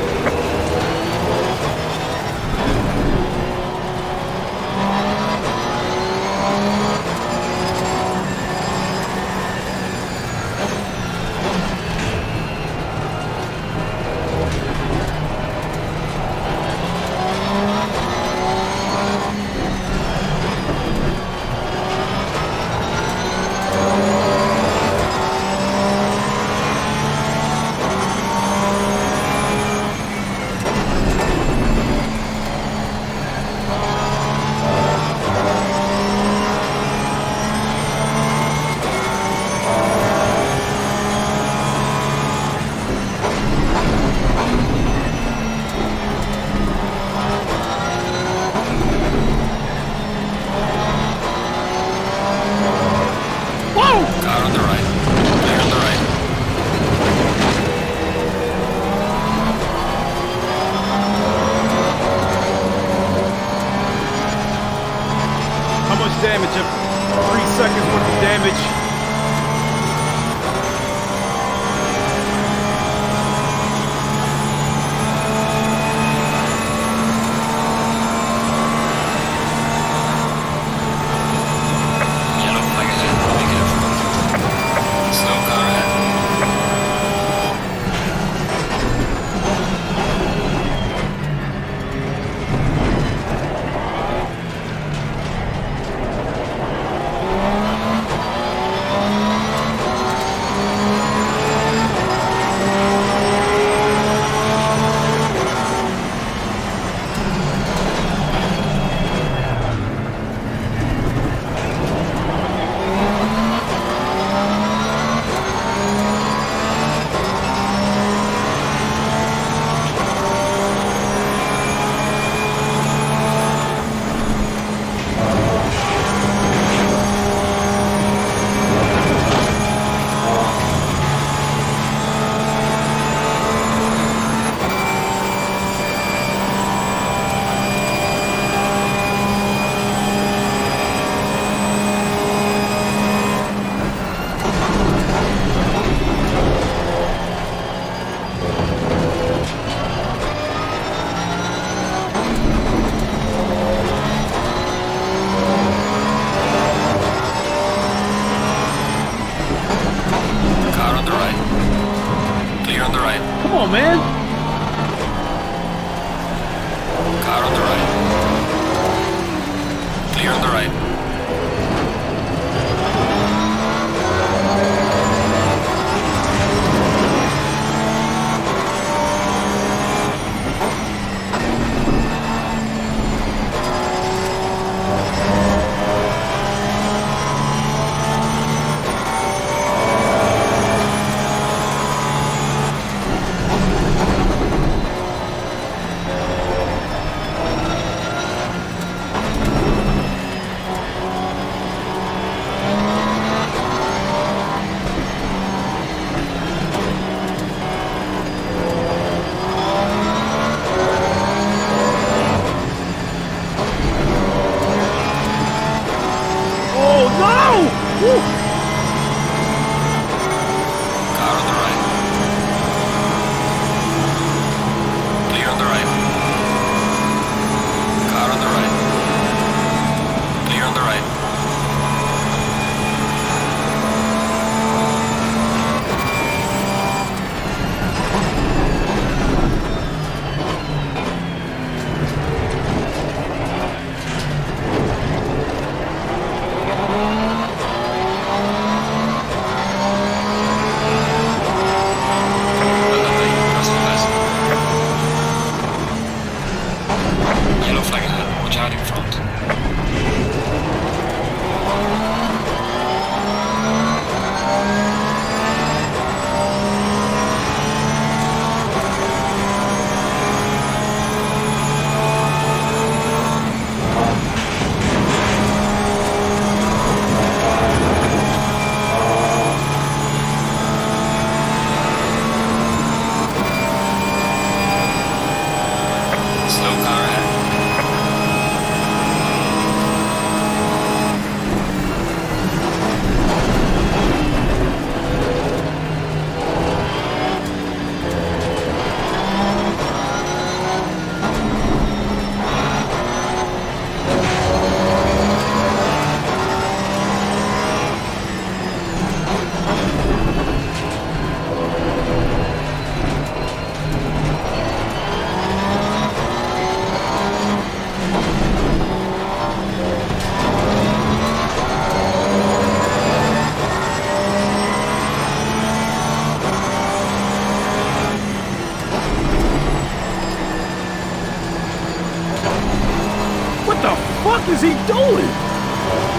D: is he doing?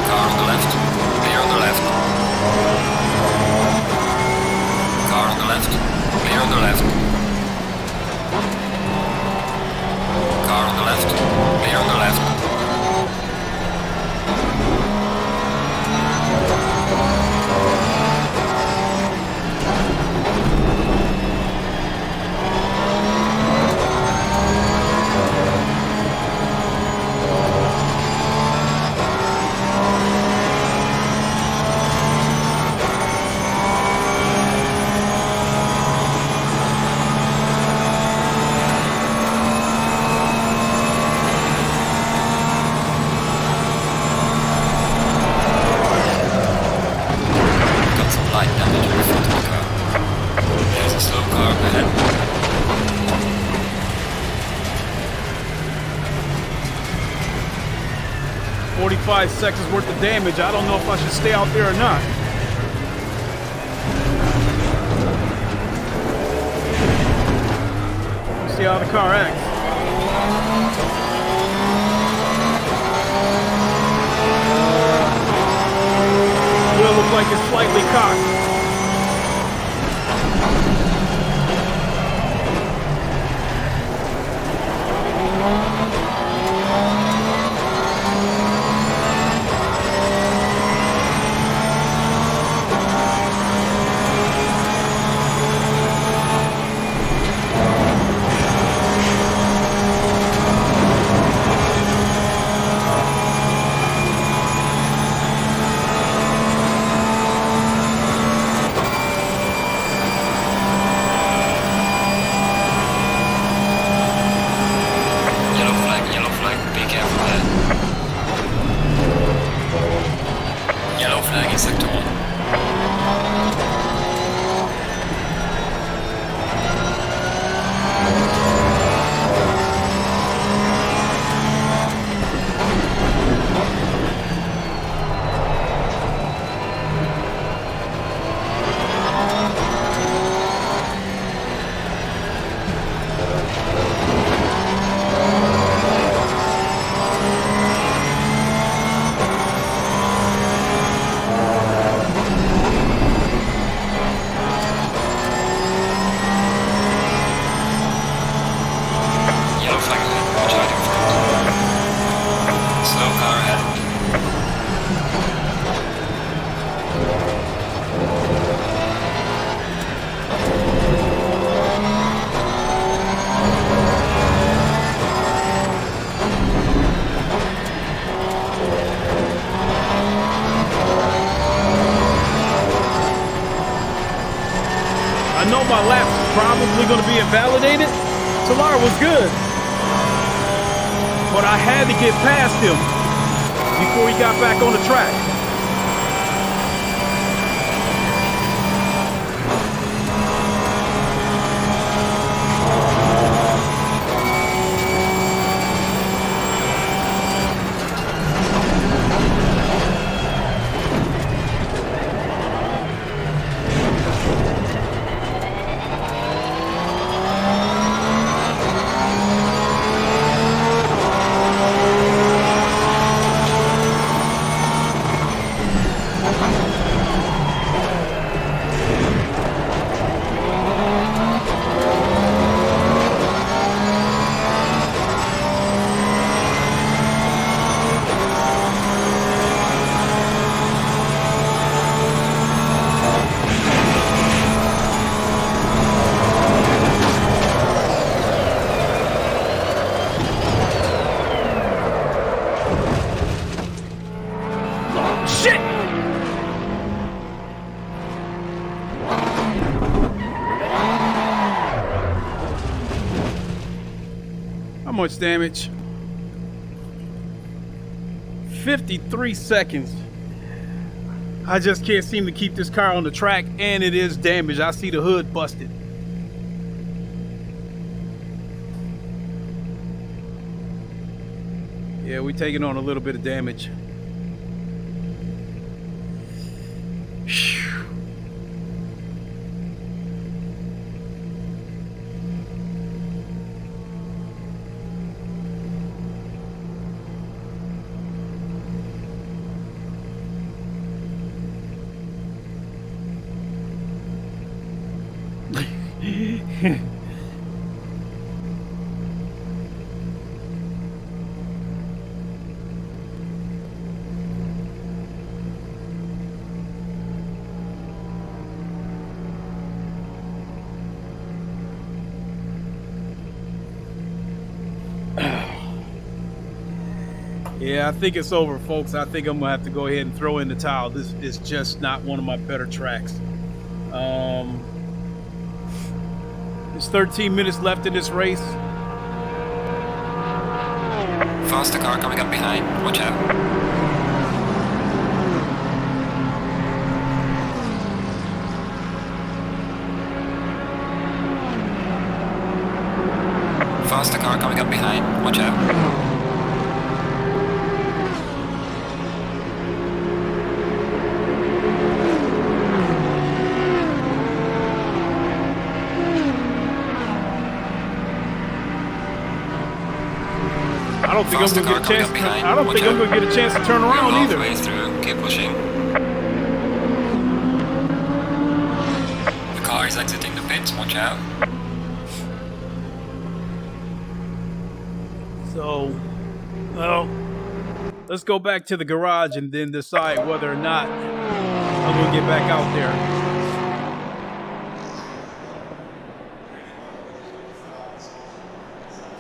C: Car on the left. Clear on the left. Car on the left. Clear on the left. Car on the left. Clear on the left. There's a slow car up ahead.
D: 45 seconds worth of damage. I don't know if I should stay out there or not. See how the car acts. Will look like it's slightly cocked. My lap's probably going to be invalidated. Solar was good, but I had to get past him before he got back on the track. Much damage. 53 seconds. I just can't seem to keep this car on the track, and it is damaged. I see the hood busted. Yeah, we're taking on a little bit of damage. Yeah, I think it's over, folks. I think I'm gonna have to go ahead and throw in the towel. This is just not one of my better tracks. There's 13 minutes left in this race.
C: Faster car coming up behind. Watch out. Faster car coming up behind. Watch out.
D: I don't think I'm gonna get a chance. I don't think I'm gonna get a chance to turn around either.
C: Halfway through. Keep pushing. The car is exiting the pits. Watch out.
D: So, well, let's go back to the garage and then decide whether or not I'm gonna get back out there.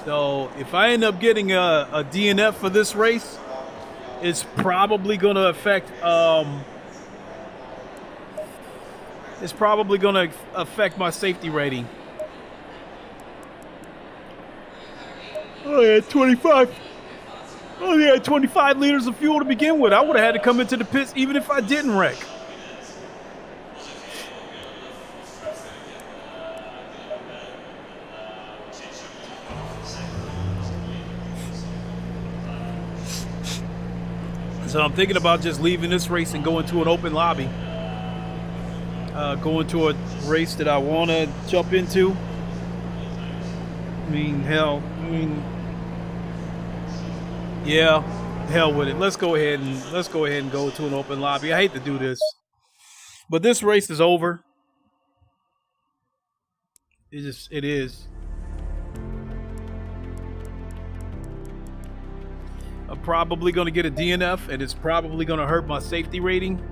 D: So if I end up getting a DNF for this race, it's probably going to affect my safety rating. Oh yeah, 25. Oh yeah, 25 liters of fuel to begin with. I would have had to come into the pits even if I didn't wreck. So I'm thinking about just leaving this race and going to an open lobby. Going to a race that I want to jump into. I mean, hell. Yeah, hell with it. Let's go ahead and go to an open lobby. I hate to do this, but this race is over. It is. I'm probably going to get a DNF, and it's probably going to hurt my safety rating.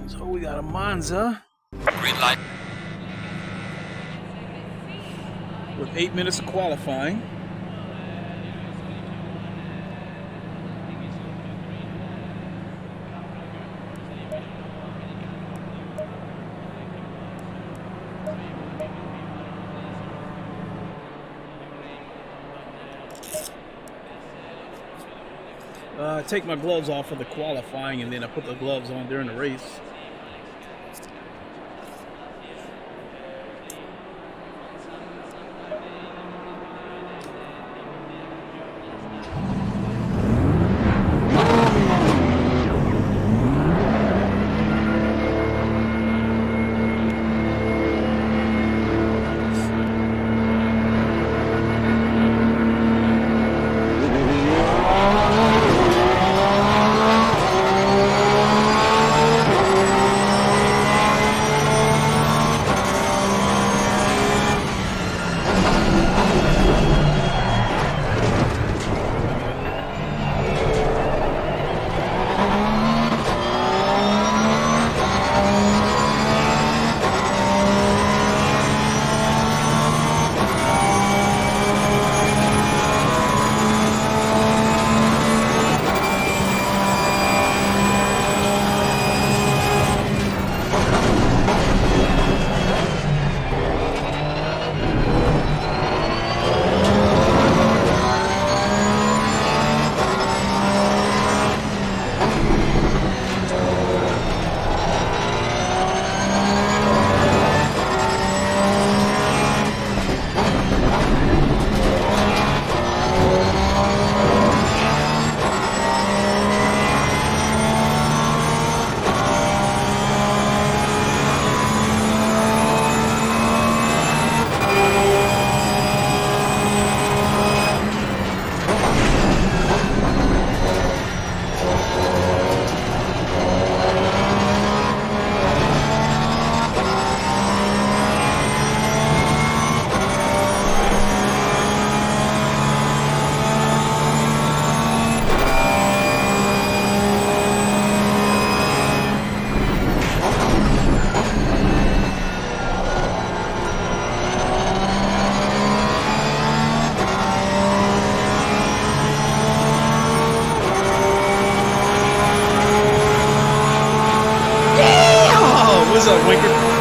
D: So we got a Monza.
C: Green light.
D: With 8 minutes of qualifying. I take my gloves off for the qualifying, and then I put the gloves on during the race. up, Wicked?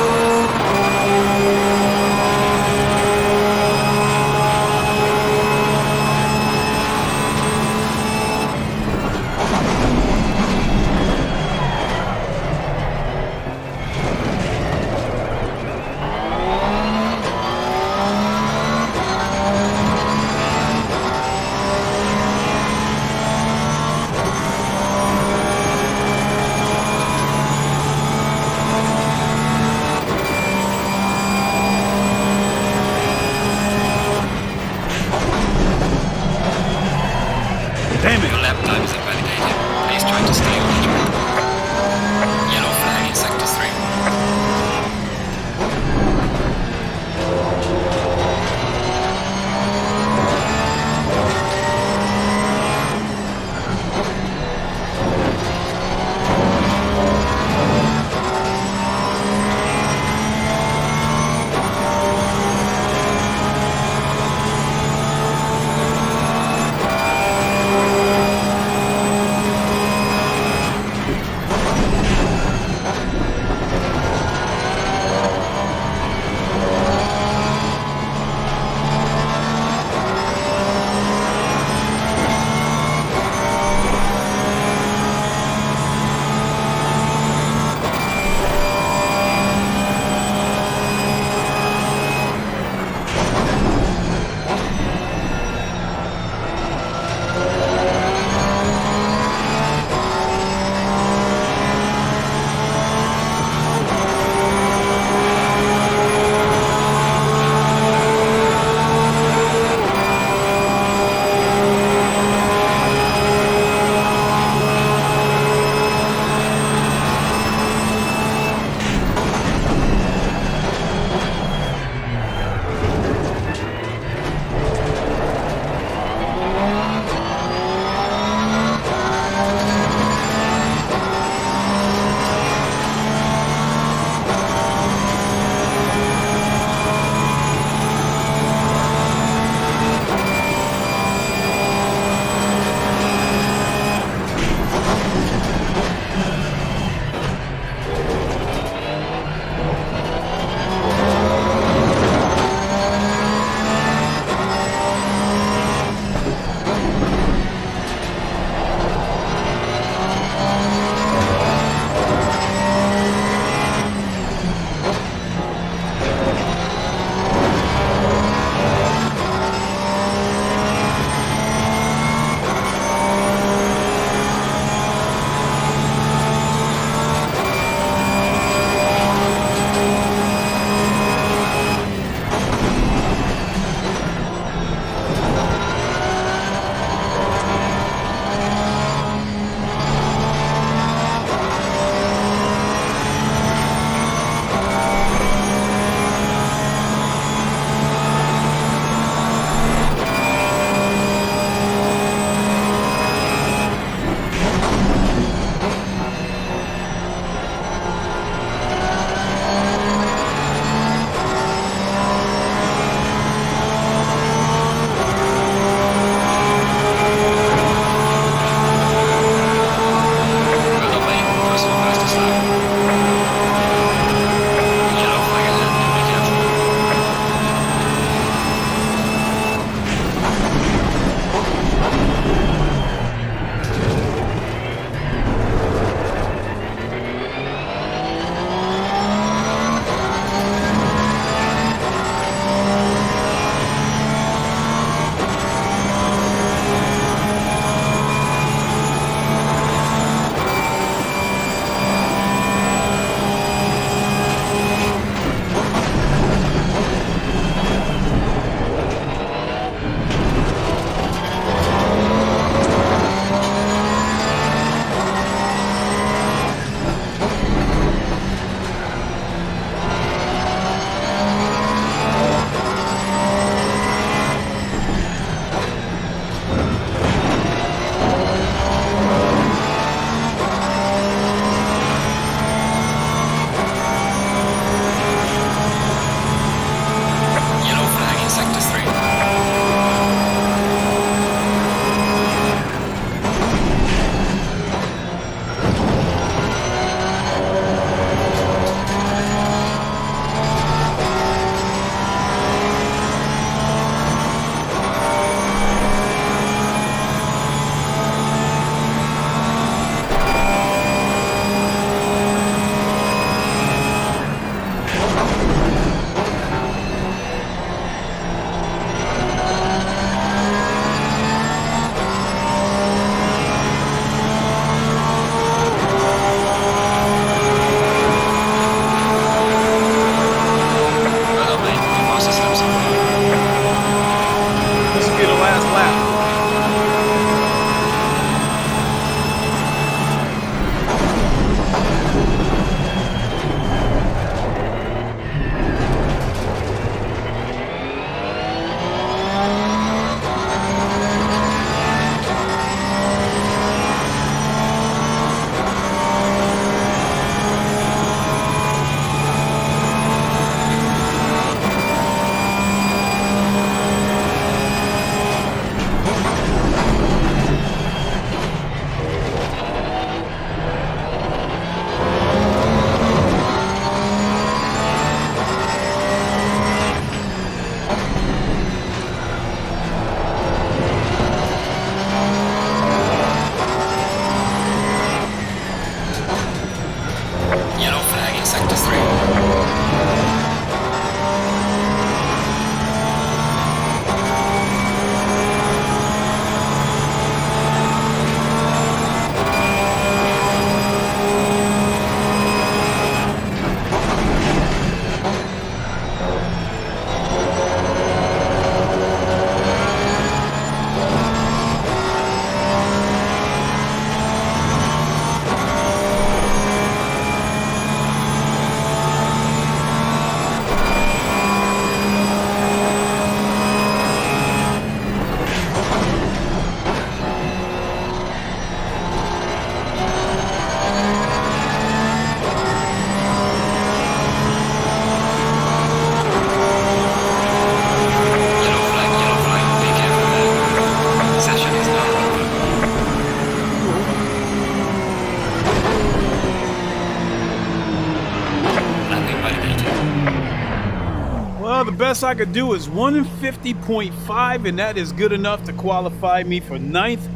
D: The best I could do is 150.5, and that is good enough to qualify me for 9th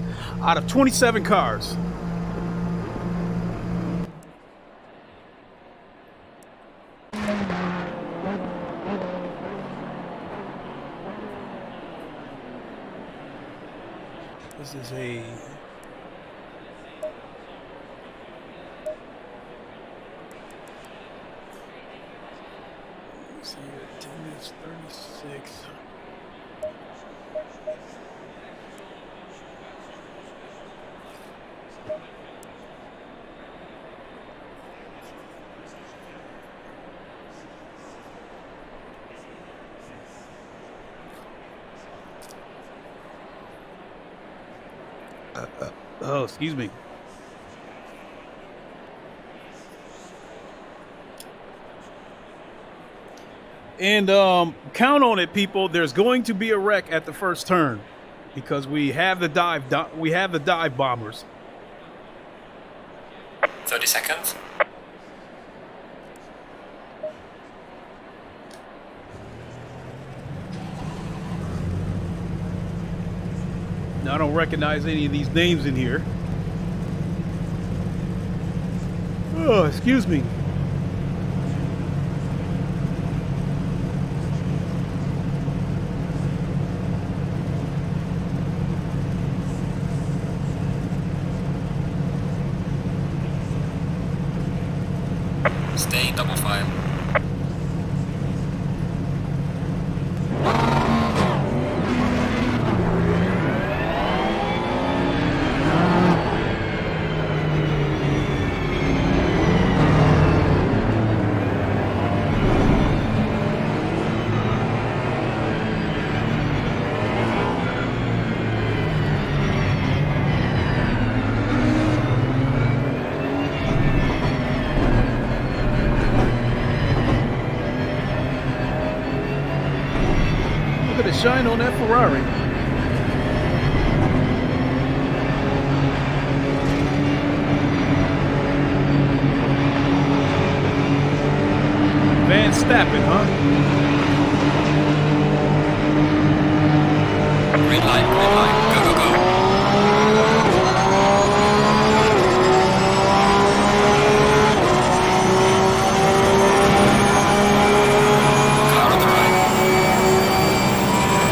D: out of 27 cars. This is a... let's see here, 10 minutes 36. Oh, excuse me. And count on it, people. There's going to be a wreck at the first turn because we have the dive bombers.
C: 30 seconds.
D: Now, I don't recognize any of these names in here. Oh, excuse me.
C: Stay in double file.
D: Look at the shine on that Ferrari. Van Stappen, huh?
C: Green light, go, go, go. Car on the right.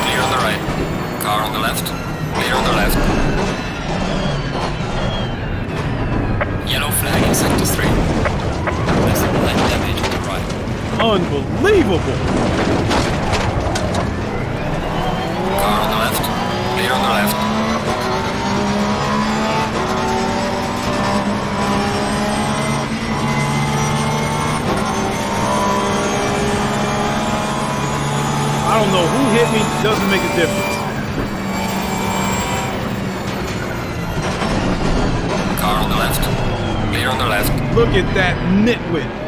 C: Clear on the right. Car on the left. Clear on the left. Yellow flag in sector 3. There's a light damage on the right.
D: Unbelievable.
C: Car on the left. Clear on the left.
D: I don't know who hit me, doesn't make a difference.
C: Car on the left. Clear on the left.
D: Look at that nitwit.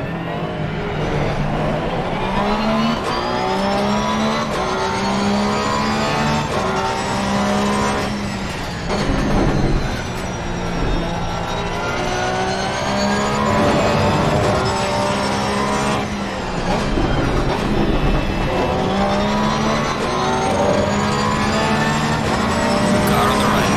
C: Car on the right.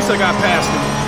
D: least I got past him.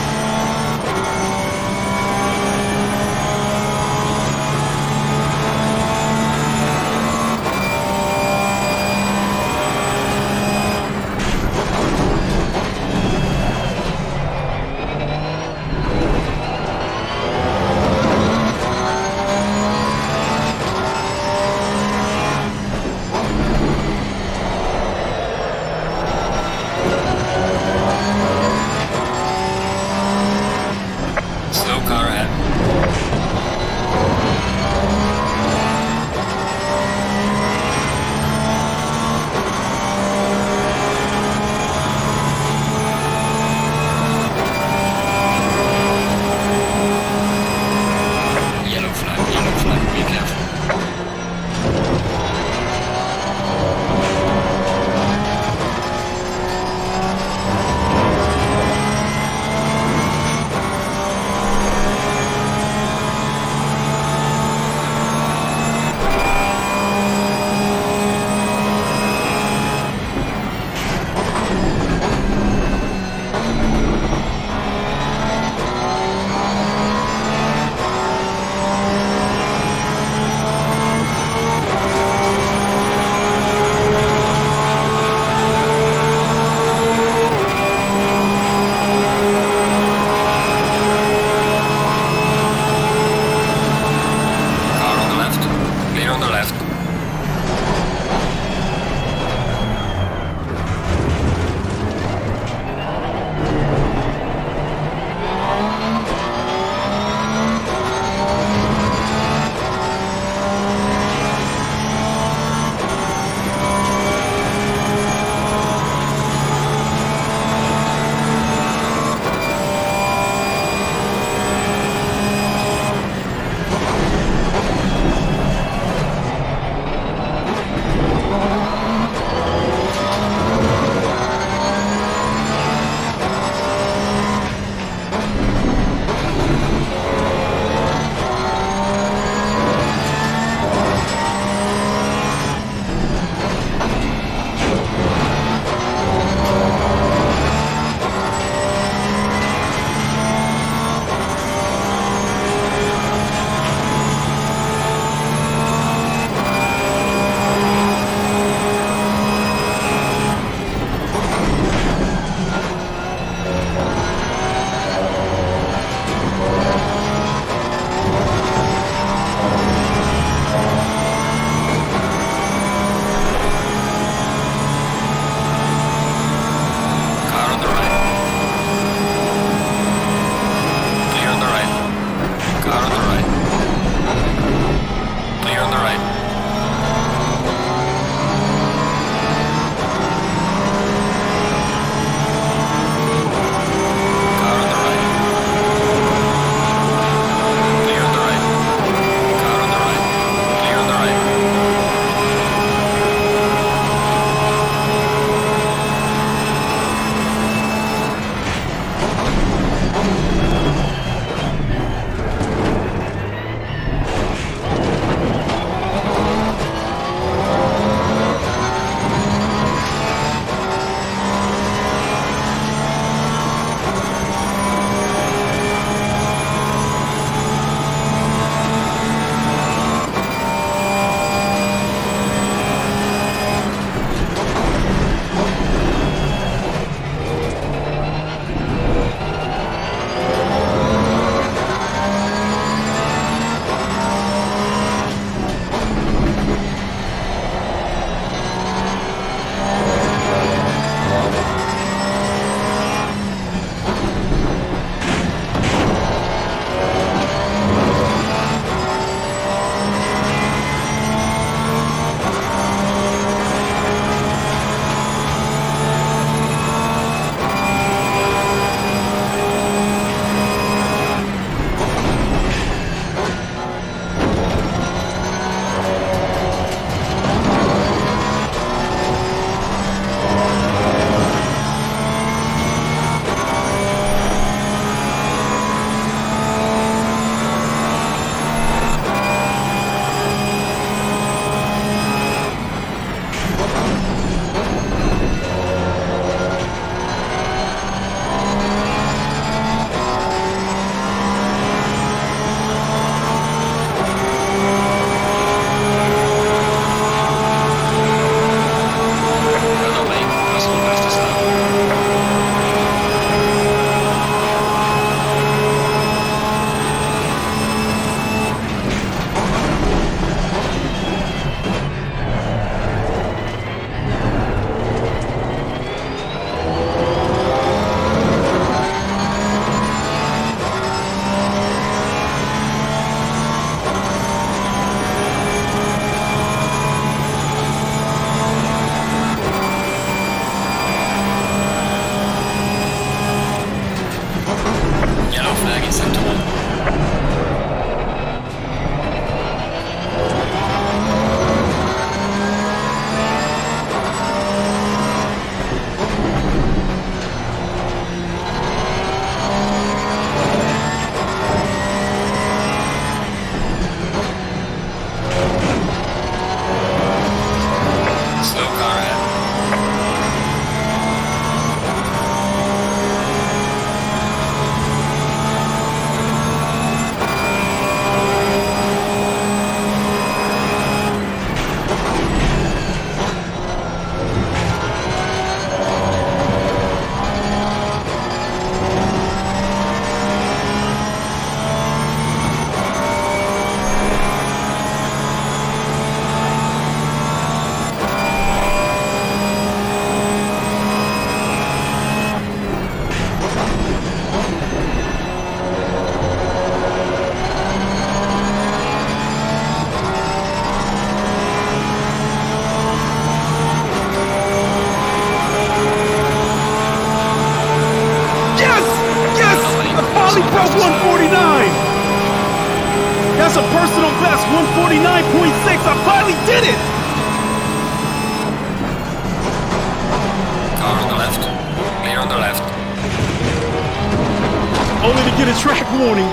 D: warning.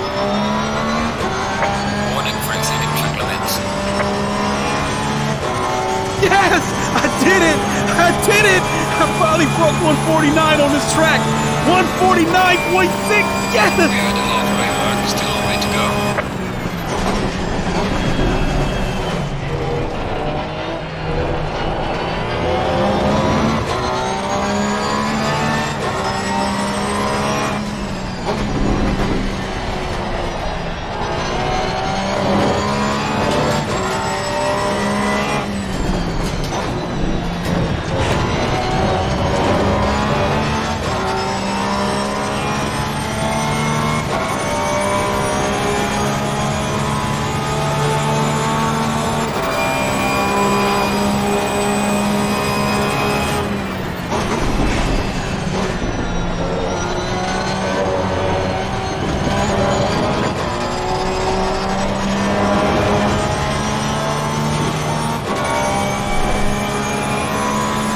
C: Warning for exceeding track limits.
D: Yes, I did it. I did it. I finally broke 149 on this track. 149.6. Yes.
C: We had a halfway mark, still a way to go.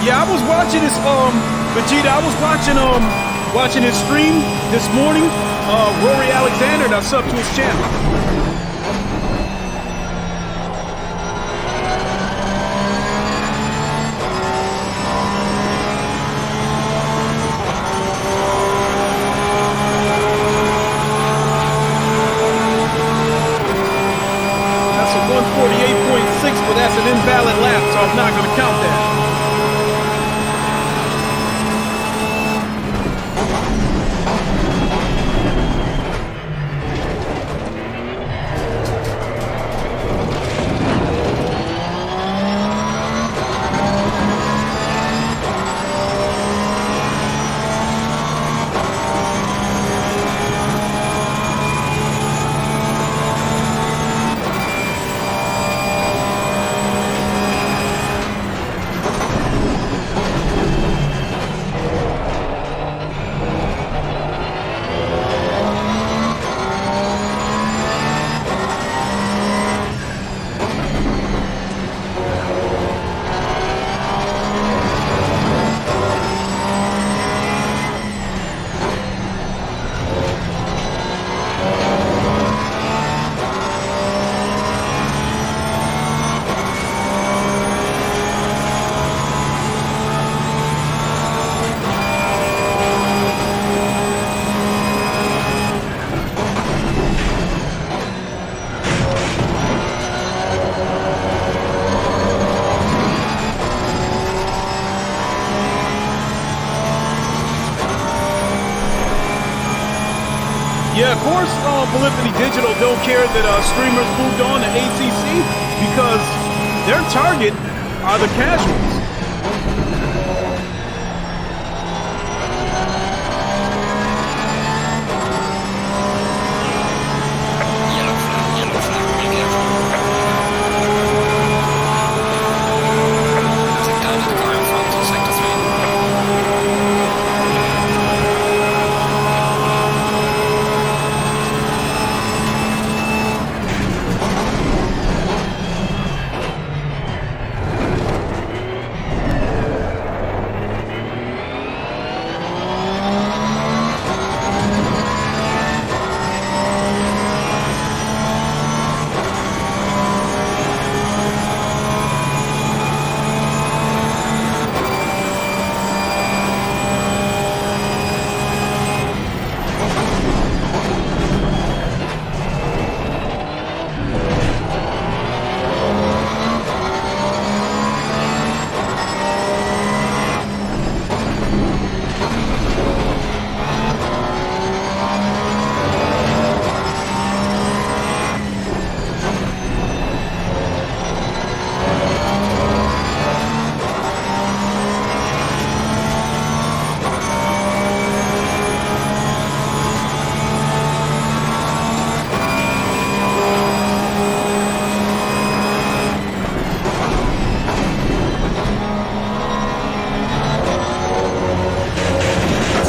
D: Yeah, I was watching this, Vegeta, I was watching his stream this morning, Rory Alexander, and I subbed to his channel. That's a 148.6, but that's an invalid lap, so I'm not going to count that. Yeah, of course, Polyphony Digital don't care that streamers moved on to ACC because their target are the casuals.
C: Yellow flag, be careful. Take down the car in front of sector 3.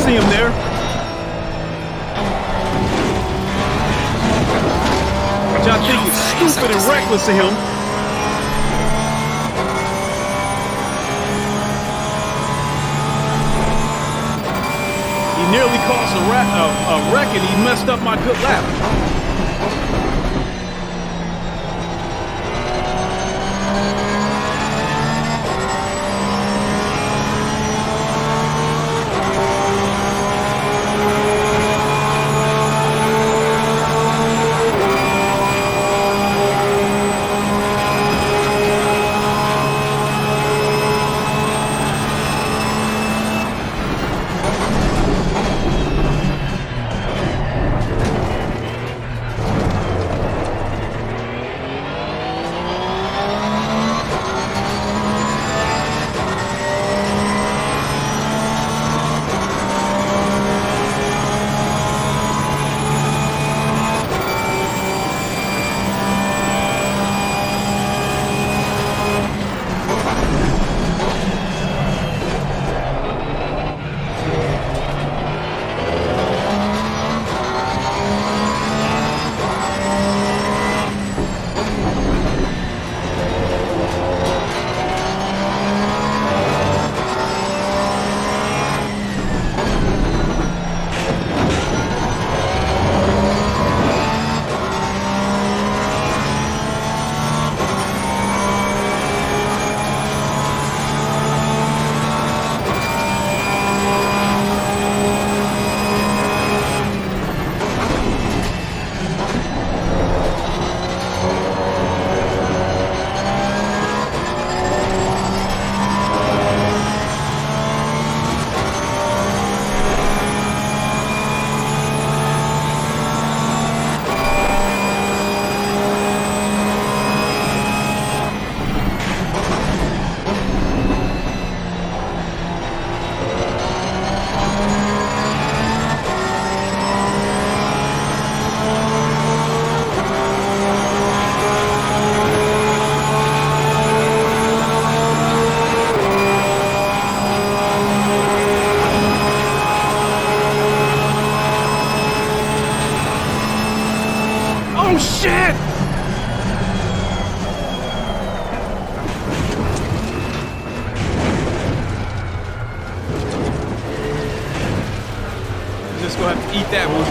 D: See him there. Which I think is stupid and reckless of him. He nearly nearly caused a wreck, and he messed up my good lap. Shit! Just gonna have to eat that one.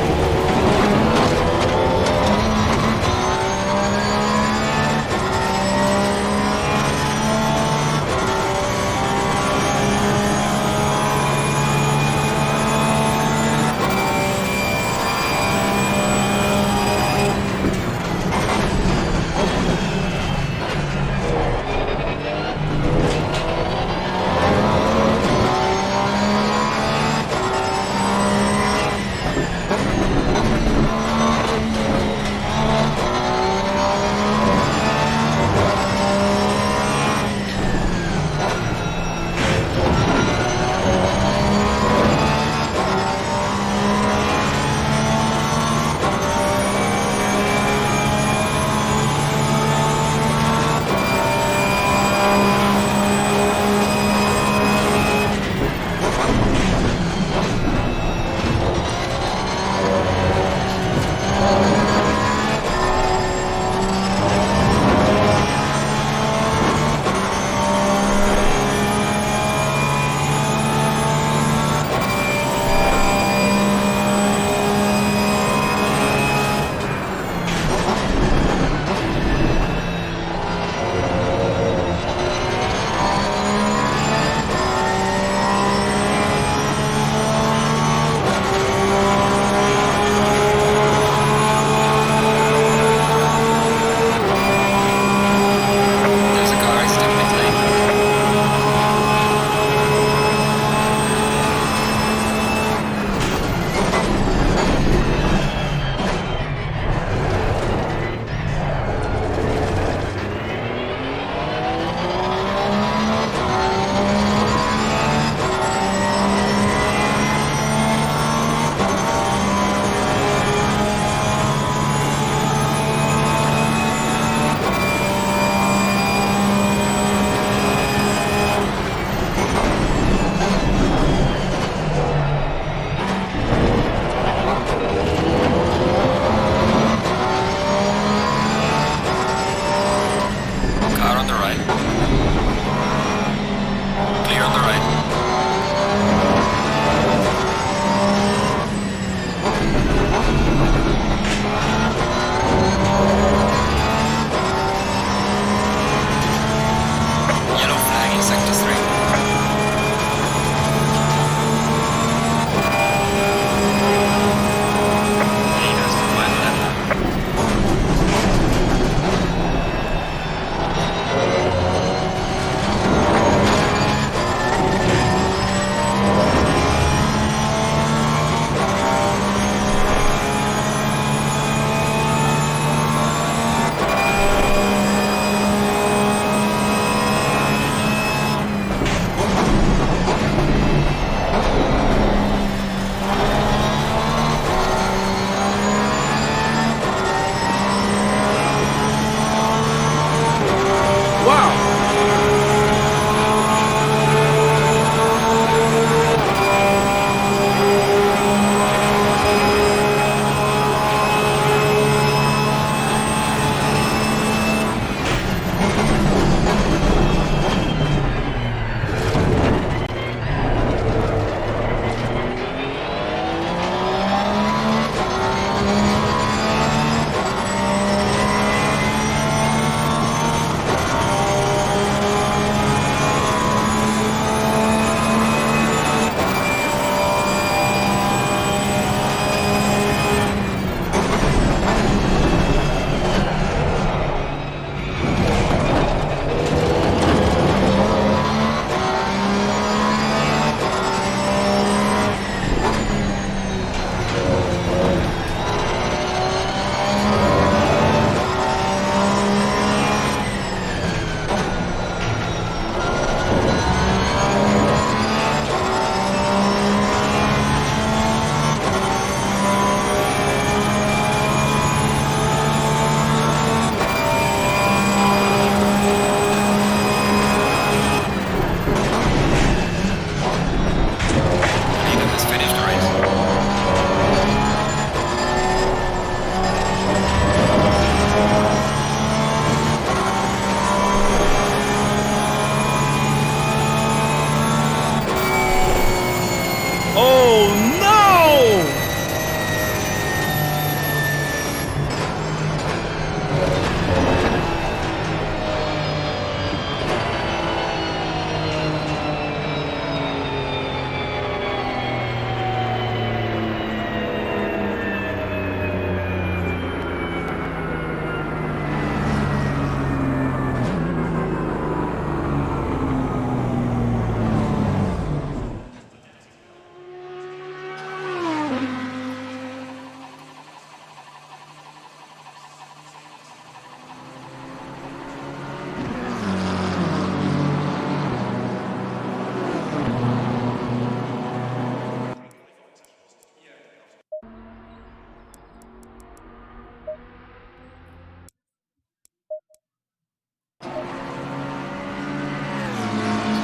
C: Clear on the right.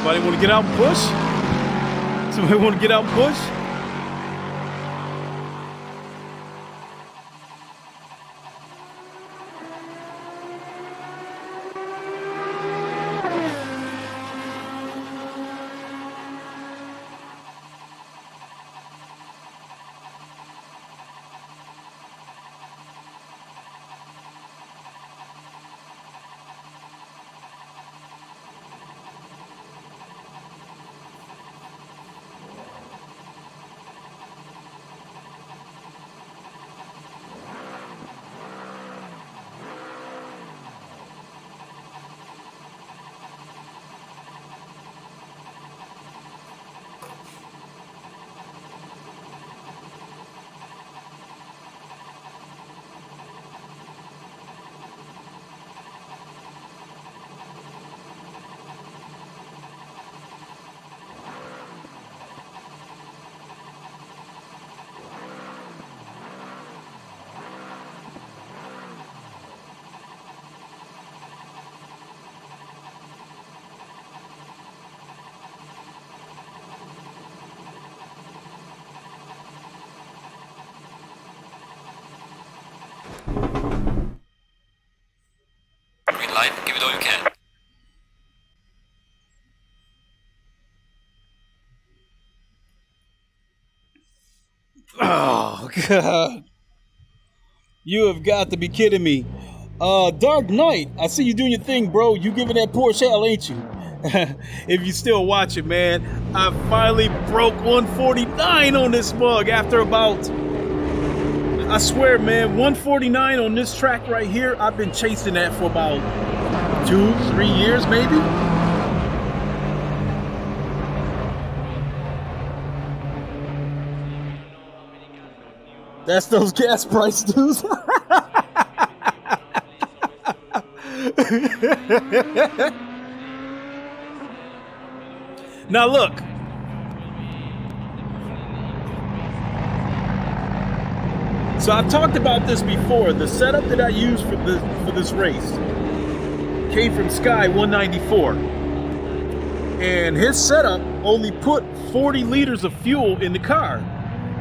D: Somebody want to get out and push? Somebody want to get out and push?
C: Green light, give it all you can.
D: Oh, God. You have got to be kidding me. Dark Knight, I see you doing your thing, bro. You giving that Porsche hell, ain't you? If you still watching, man, I finally broke 149 on this mug after about, I swear, man, 149 on this track right here. I've been chasing that for about 2-3 years, maybe. That's those gas price dudes. Now look. So I've talked about this before. The setup that I used for this race came from Sky 194. And his setup only put 40 liters of fuel in the car.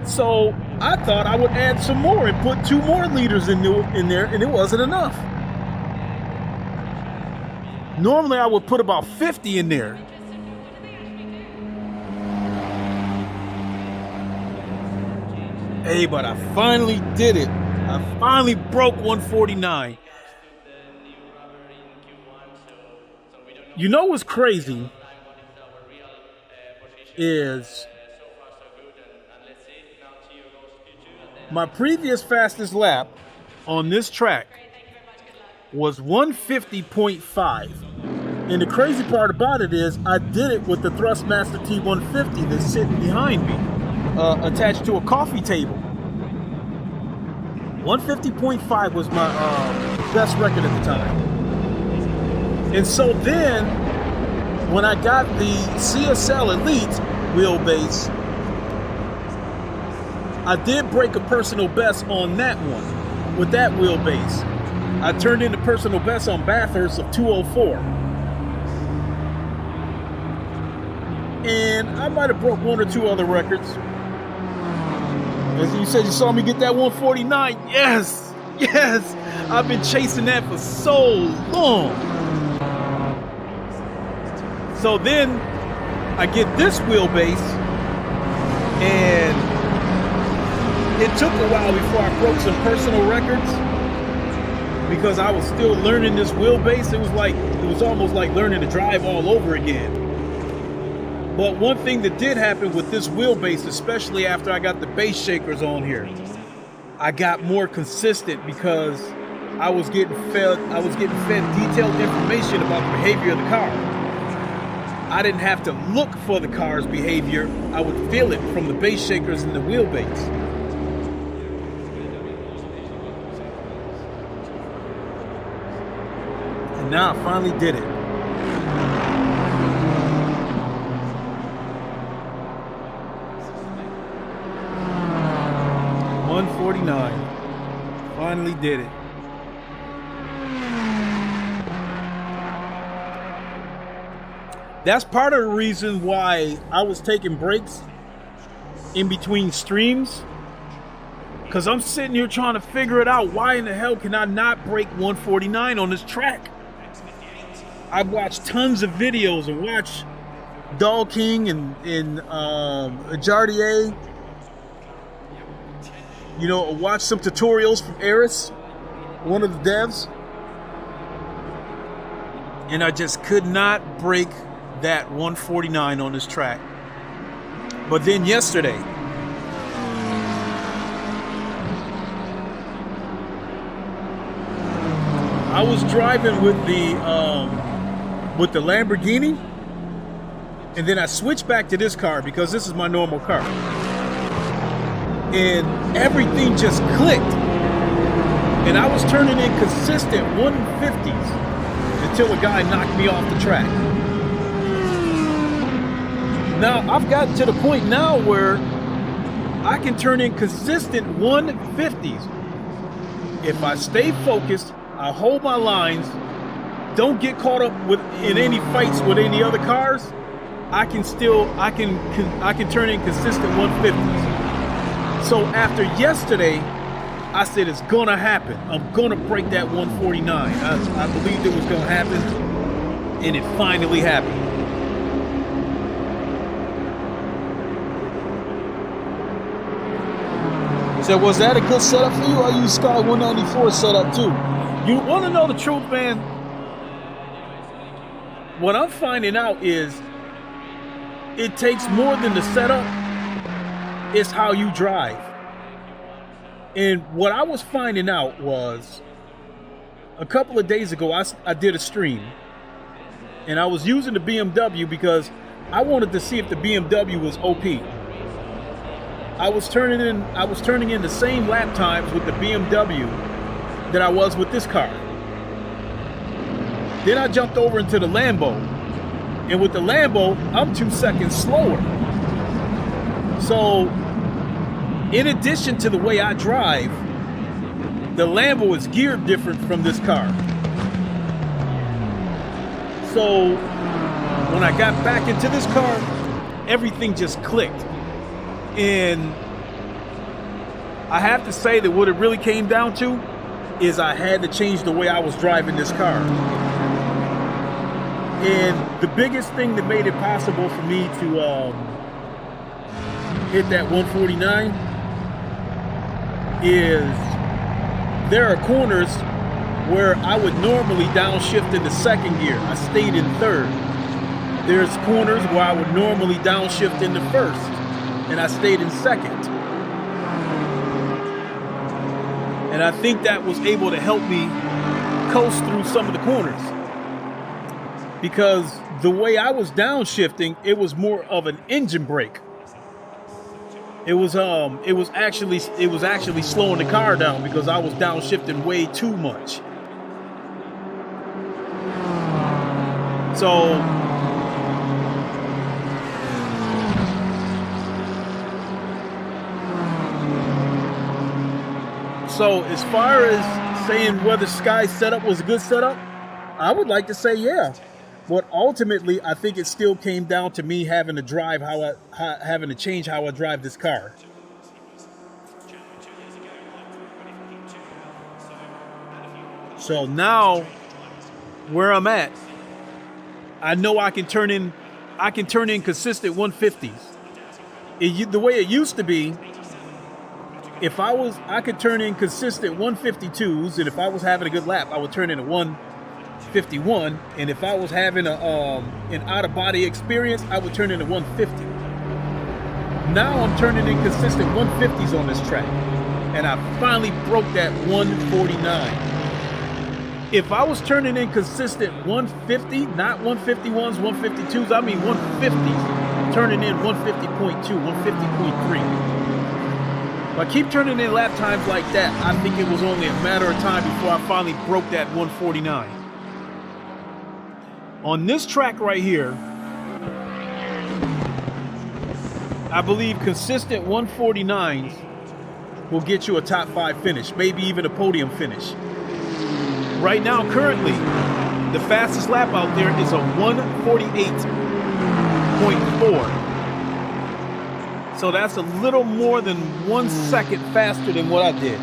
D: So I thought I would add some more and put 2 more liters in there, and it wasn't enough. Normally I would put about 50 in there. Hey, but I finally did it. I finally broke 149. You know what's crazy is my previous fastest lap on this track was 150.5. And the crazy part about it is I did it with the Thrustmaster T150 that's sitting behind me, attached to a coffee table. 150.5 was my best record at the time. And so then, when I got the CSL Elite wheelbase, I did break a personal best on that one, with that wheelbase. I turned in the personal best on Bathurst of 204. And I might have broke 1 or 2 other records. As you said, you saw me get that 149. Yes, yes. I've been chasing that for so long. So then I get this wheelbase, and it took a while before I broke some personal records because I was still learning this wheelbase. It was almost like learning to drive all over again. But one thing that did happen with this wheelbase, especially after I got the base shakers on here, I got more consistent because I was getting fed detailed information about the behavior of the car. I didn't have to look for the car's behavior. I would feel it from the base shakers and the wheelbase. And now I finally did it. Finally did it. That's part of the reason why I was taking breaks in between streams, because I'm sitting here trying to figure it out. Why in the hell can I not break 149 on this track? I've watched tons of videos and watched Dog King and Jardier. You know, watch some tutorials from Eris, one of the devs. And I just could not break that 149 on this track. But then yesterday, I was driving with the Lamborghini, and then I switched back to this car because this is my normal car. And everything just clicked. And I was turning in consistent 150s until a guy knocked me off the track. Now, I've gotten to the point now where I can turn in consistent 150s. If I stay focused, I hold my lines, don't get caught up in any fights with any other cars, I can turn in consistent 150s. So after yesterday, I said it's gonna happen. I'm gonna break that 149. I believed it was gonna happen, and it finally happened. So was that a good setup for you? I use Sky 194 setup too. You want to know the truth, man? What I'm finding out is it takes more than the setup. It's how you drive. And what I was finding out was a couple of days ago, I did a stream, and I was using the BMW because I wanted to see if the BMW was OP. I was turning in the same lap times with the BMW that I was with this car. Then I jumped over into the Lambo, and with the Lambo, I'm 2 seconds slower. So, in addition to the way I drive, the Lambo is geared different from this car. So, when I got back into this car, everything just clicked. And I have to say that what it really came down to is I had to change the way I was driving this car. And the biggest thing that made it possible for me to hit that 149 is there are corners where I would normally downshift into second gear. I stayed in third. There's corners where I would normally downshift into first, and I stayed in second. And I think that was able to help me coast through some of the corners. Because the way I was downshifting, it was more of an engine brake. It was actually slowing the car down because I was downshifting way too much. So as far as saying whether Sky's setup was a good setup, I would like to say yeah. But ultimately, I think it still came down to me having to drive having to change how I drive this car. So now, where I'm at, I know I can turn in consistent 150s. The way it used to be, I could turn in consistent 152s, and if I was having a good lap, I would turn in a 151, and if I was having an out-of-body experience, I would turn in a 150. Now I'm turning in consistent 150s on this track, and I finally broke that 149. If I was turning in consistent 150, not 151s, 152s, I mean 150s, turning in 150.2, 150.3. If I keep turning in lap times like that, I think it was only a matter of time before I finally broke that 149. On this track right here, I believe consistent 149s will get you a top 5 finish, maybe even a podium finish. Right now, currently, the fastest lap out there is a 148. 1.4. So that's a little more than 1 second faster than what I did.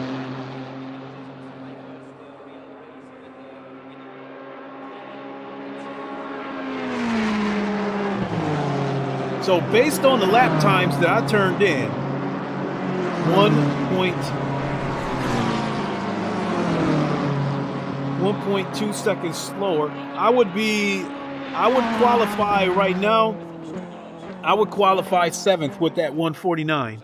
D: So based on the lap times that I turned in, 1.2 seconds slower, I would qualify right now. I would qualify 7th with that 149.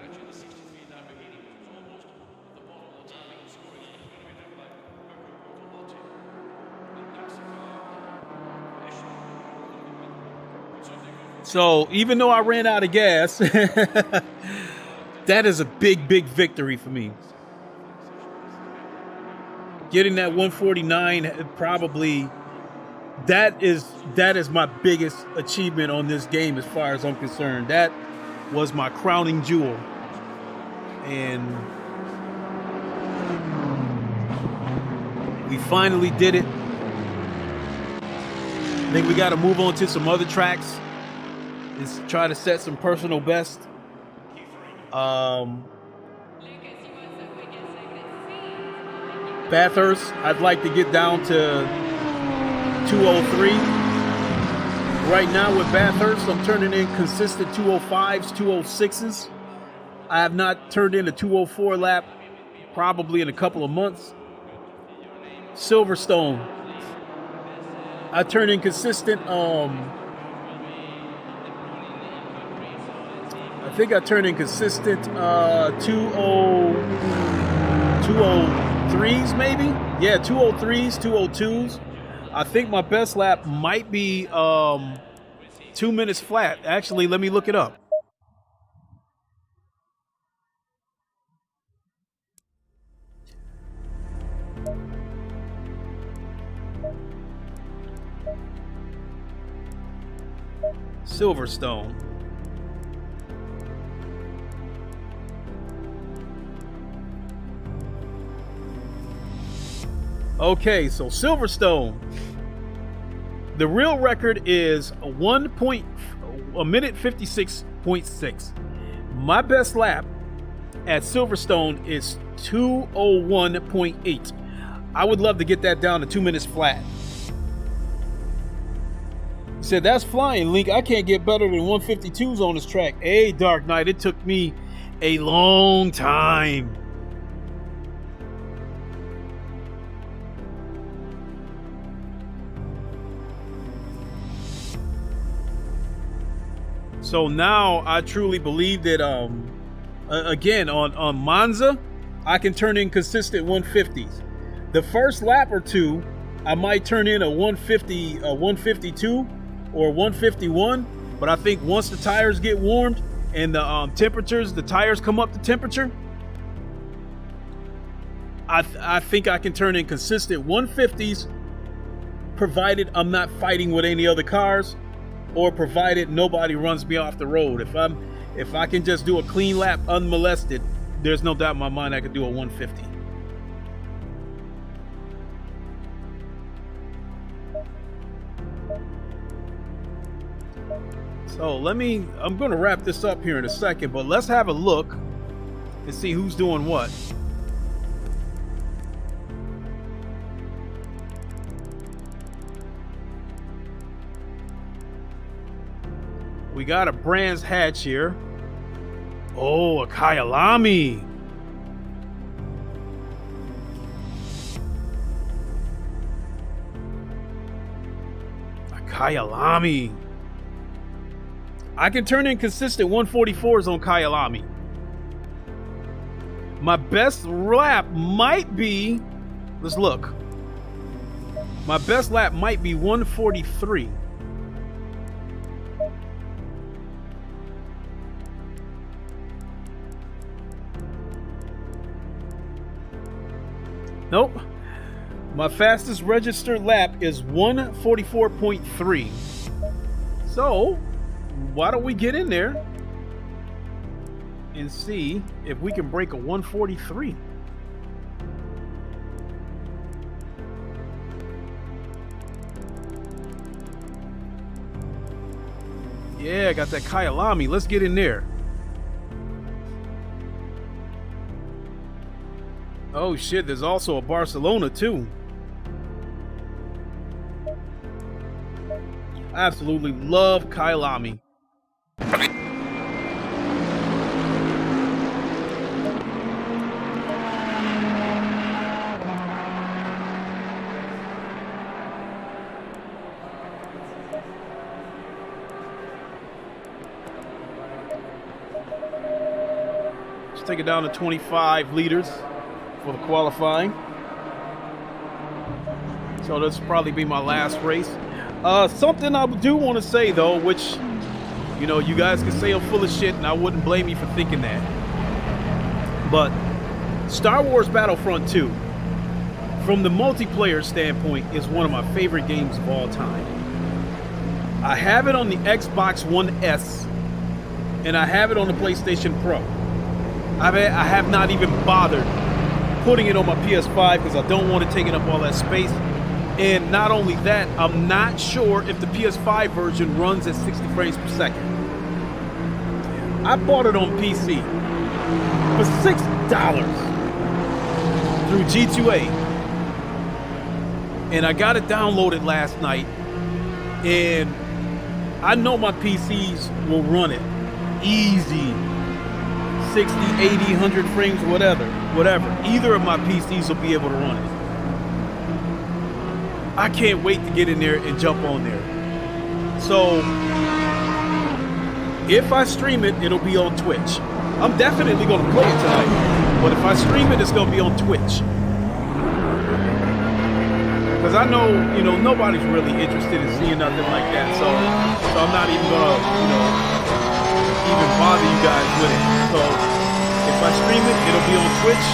D: So even though I ran out of gas, that is a big, big victory for me. Getting that 149 probably, that is my biggest achievement on this game as far as I'm concerned. That was my crowning jewel. And we finally did it. I think we got to move on to some other tracks. Is try to set some personal best. Bathurst, I'd like to get down to 203. Right now with Bathurst, I'm turning in consistent 205s, 206s. I have not turned in a 204 lap probably in a couple of months. Silverstone, I turn in consistent I think I turned in consistent 203s maybe? Yeah, 203s, 202s. I think my best lap might be 2 minutes flat. Actually, let me look it up. Silverstone. Okay, so Silverstone. The real record is a minute 56.6. My best lap at Silverstone is 201.8. I would love to get that down to 2 minutes flat. He said, that's flying, Link. I can't get better than 152s on this track. Hey, Dark Knight, it took me a long time. So now I truly believe that, again, on Monza, I can turn in consistent 150s. The first lap or two, I might turn in a 150, a 152 or 151. But I think once the tires get warmed and the the tires come up to temperature, I think I can turn in consistent 150s, provided I'm not fighting with any other cars, or provided nobody runs me off the road. If I can just do a clean lap unmolested, there's no doubt in my mind I could do a 150. So I'm gonna wrap this up here in a second, but let's have a look and see who's doing what. We got a Brands Hatch here. Oh, a Kyalami. A Kyalami. I can turn in consistent 144s on Kyalami. My best lap might be, let's look. My best lap might be 143. Nope. My fastest registered lap is 144.3. So, why don't we get in there and see if we can break a 143. Yeah, got that Kyalami. Let's get in there. Oh shit, there's also a Barcelona too. I absolutely love Kyalami. Let's take it down to 25 liters for the qualifying. So this will probably be my last race. Something I do want to say though, which, you know, you guys can say I'm full of shit and I wouldn't blame you for thinking that. But Star Wars Battlefront 2, from the multiplayer standpoint, is one of my favorite games of all time. I have it on the Xbox One S and I have it on the PlayStation Pro. I have not even bothered putting it on my PS5 because I don't want it taking up all that space. And not only that, I'm not sure if the PS5 version runs at 60 frames per second. I bought it on PC for $6 through G2A. And I got it downloaded last night. And I know my PCs will run it easy. 60, 80, 100 frames, whatever. Either of my PCs will be able to run it. I can't wait to get in there and jump on there. So, if I stream it, it'll be on Twitch. I'm definitely going to play it tonight. But if I stream it, it's going to be on Twitch. Because I know, you know, nobody's really interested in seeing nothing like that. So I'm not even going to, you know, even bother you guys with it. So if I stream it, it'll be on Twitch.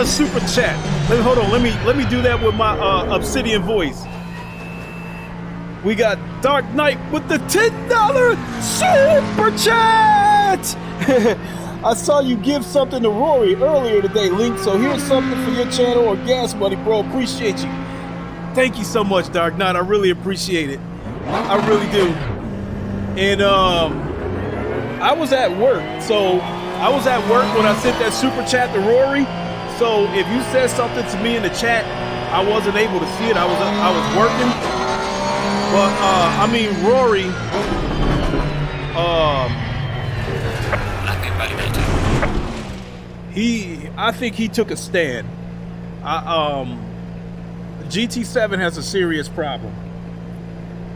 D: Super chat. Hold on. Let me do that with my Obsidian voice. We got Dark Knight with the $10 super chat. I saw you give something to Rory earlier today, Link. So here's something for your channel or gas money, bro. Appreciate you. Thank you so much, Dark Knight. I really appreciate it. I really do. And I was at work. So I was at work when I sent that super chat to Rory. So if you said something to me in the chat, I wasn't able to see it. I was working. But I mean, Rory, I think he took a stand. GT7 has a serious problem,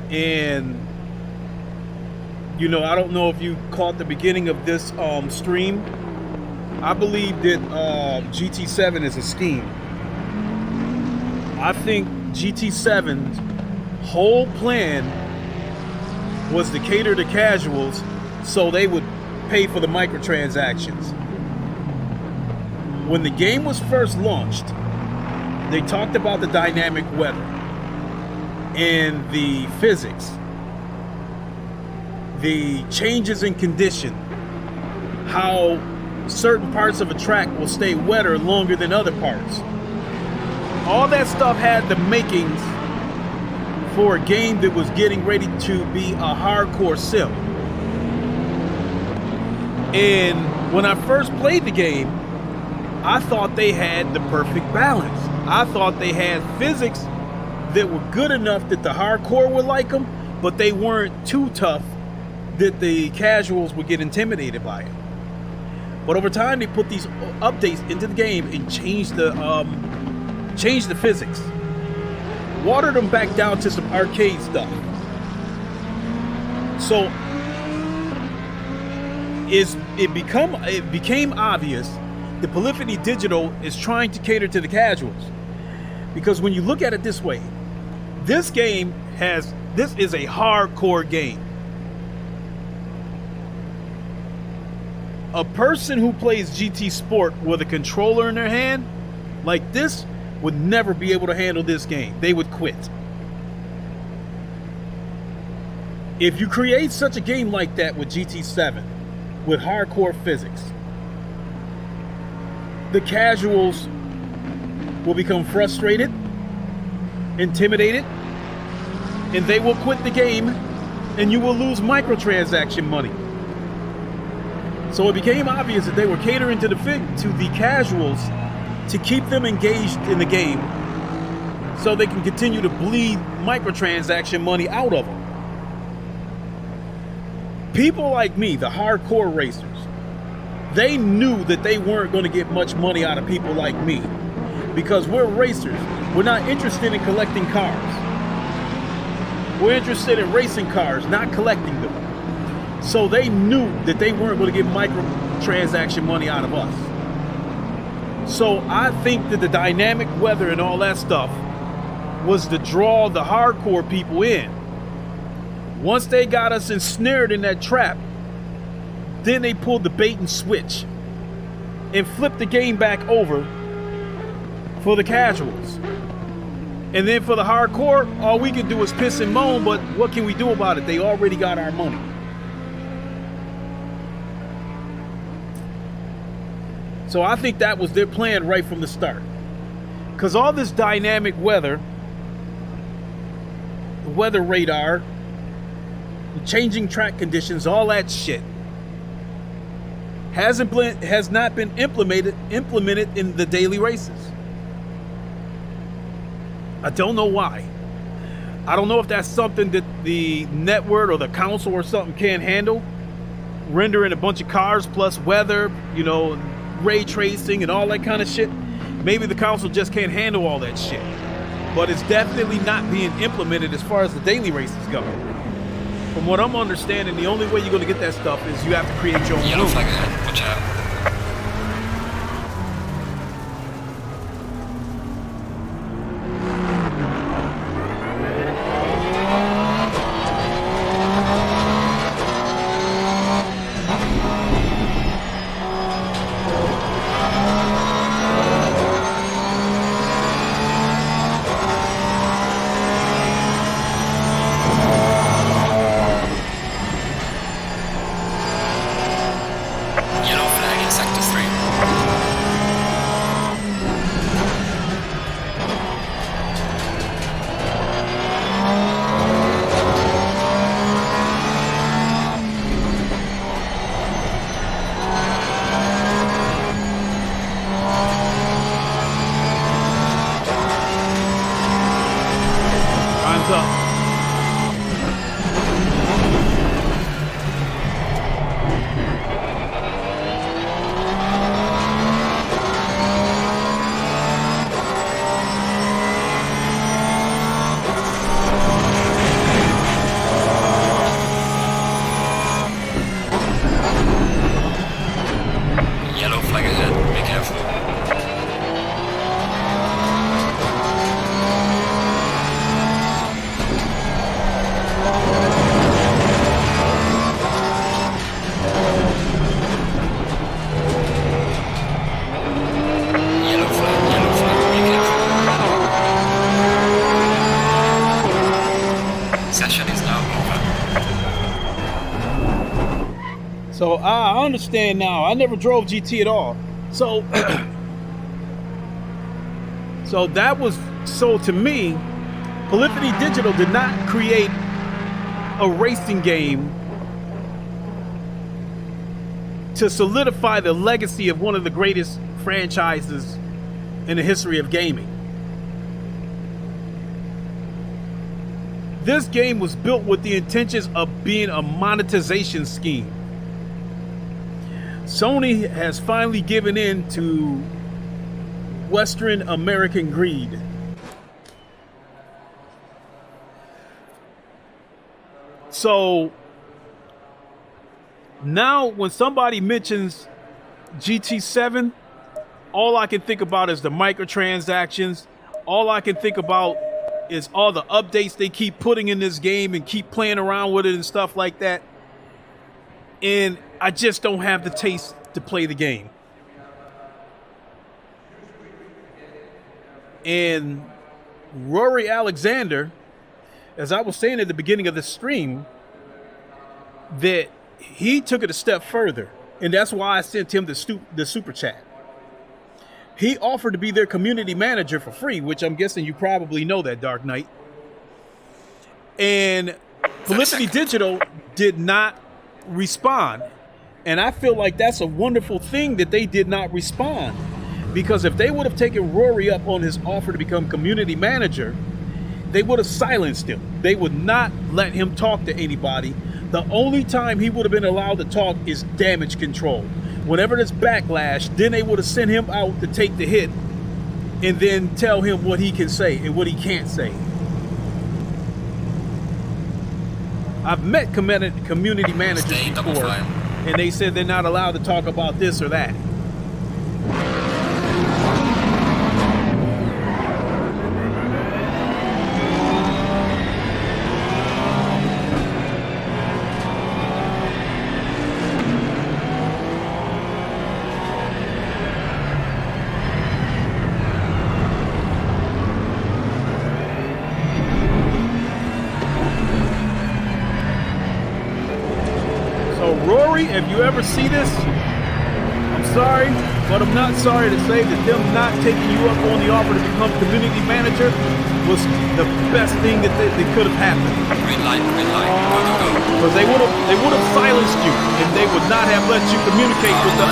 D: and you know, I don't know if you caught the beginning of this stream. I believe that GT7 is a scheme. I think GT7's whole plan was to cater to casuals so they would pay for the microtransactions. when the game was first launched, they talked about the dynamic weather and the physics, the changes in condition, how certain parts of a track will stay wetter longer than other parts. All that stuff had the makings for a game that was getting ready to be a hardcore sim. And when I first played the game, I thought they had the perfect balance. I thought they had physics that were good enough that the hardcore would like them, but they weren't too tough that the casuals would get intimidated by it. But over time, they put these updates into the game and changed the physics, watered them back down to some arcade stuff. So it became obvious that Polyphony Digital is trying to cater to the casuals, because when you look at it this way, this is a hardcore game. A person who plays GT Sport with a controller in their hand like this would never be able to handle this game. They would quit. If you create such a game like that with GT7, with hardcore physics, the casuals will become frustrated, intimidated, and they will quit the game, and you will lose microtransaction money. So it became obvious that they were catering to the casuals to keep them engaged in the game so they can continue to bleed microtransaction money out of them. People like me, the hardcore racers, they knew that they weren't going to get much money out of people like me, because we're racers. We're not interested in collecting cars. We're interested in racing cars, not collecting them. So they knew that they weren't going to get microtransaction money out of us. So I think that the dynamic weather and all that stuff was to draw the hardcore people in. Once they got us ensnared in that trap, then they pulled the bait and switch and flipped the game back over for the casuals. And then for the hardcore, all we can do is piss and moan, but what can we do about it? They already got our money. So I think that was their plan right from the start. Because all this dynamic weather, the weather radar, changing track conditions, all that shit, has not been implemented in the daily races. I don't know why. I don't know if that's something that the network or the council or something can't handle. Rendering a bunch of cars plus weather, ray tracing and all that kind of shit. Maybe the council just can't handle all that shit. But it's definitely not being implemented as far as the daily races go. From what I'm understanding, the only way you're going to get that stuff is you have to create your own
C: Yellow
D: rules.
C: flag ahead. Watch out. Yellow flag
D: So I understand now. I never drove GT at all. So, so that was, so to me, Polyphony Digital did not create a racing game to solidify the legacy of one of the greatest franchises in the history of gaming. This game was built with the intentions of being a monetization scheme. Sony has finally given in to Western American greed. So now when somebody mentions GT7, all I can think about is the microtransactions. All I can think about is all the updates they keep putting in this game and keep playing around with it and stuff like that. And I just don't have the taste to play the game. And Rory Alexander, as I was saying at the beginning of the stream, that he took it a step further. And that's why I sent him the super chat. He offered to be their community manager for free, which I'm guessing you probably know that, Dark Knight. And Polyphony Digital did not respond. And I feel like that's a wonderful thing that they did not respond. Because if they would have taken Rory up on his offer to become community manager, they would have silenced him. They would not let him talk to anybody. The only time he would have been allowed to talk is damage control. Whenever there's backlash, then they would have sent him out to take the hit and then tell him what he can say and what he can't say. I've met community managers before, and they said they're not allowed to talk about this or that. If you ever see this, I'm sorry, but I'm not sorry to say that them not taking you up on the offer to become community manager was the best thing that they could have happened.
C: Green light, go, go, go.
D: Because they would have silenced you, and they would not have let you communicate with the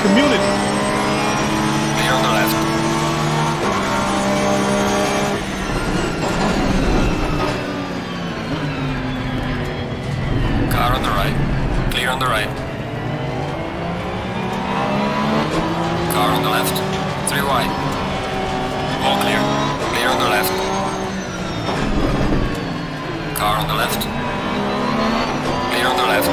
D: community.
C: Clear on the left. Car on the right. Clear on the right. Car on the left. 3 wide. All clear. Clear on the left. Car on the left. Clear on the left.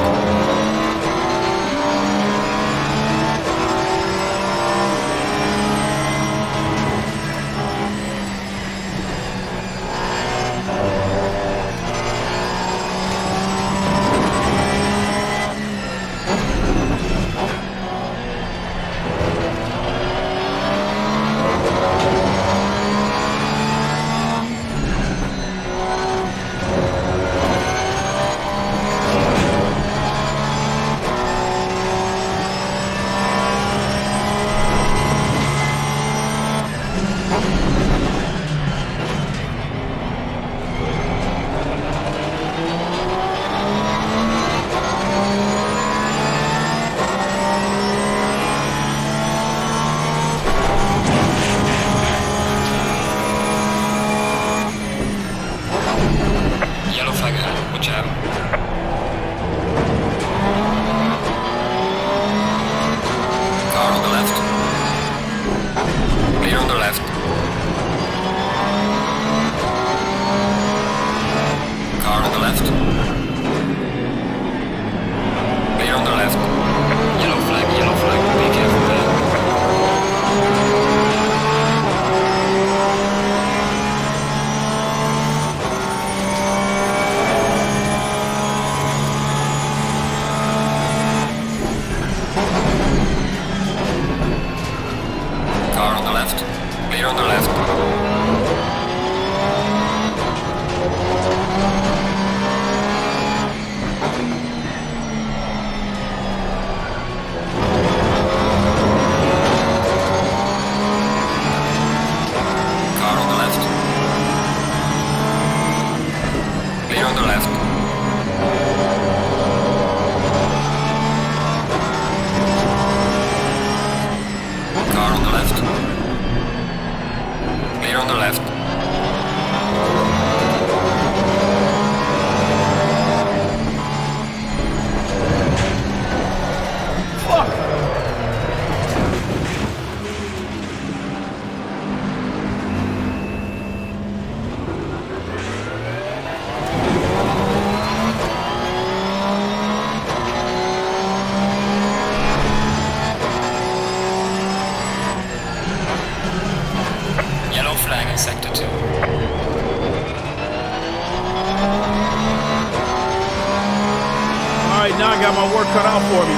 D: work cut out for me.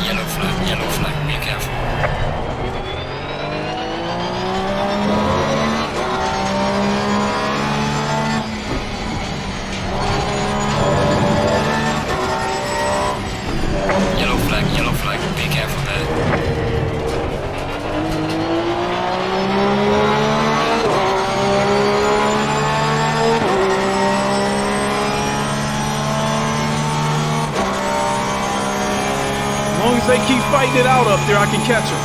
C: Yellow flag, be careful. Yellow flag, be careful there.
D: As long as they keep fighting it out up there, I can catch them.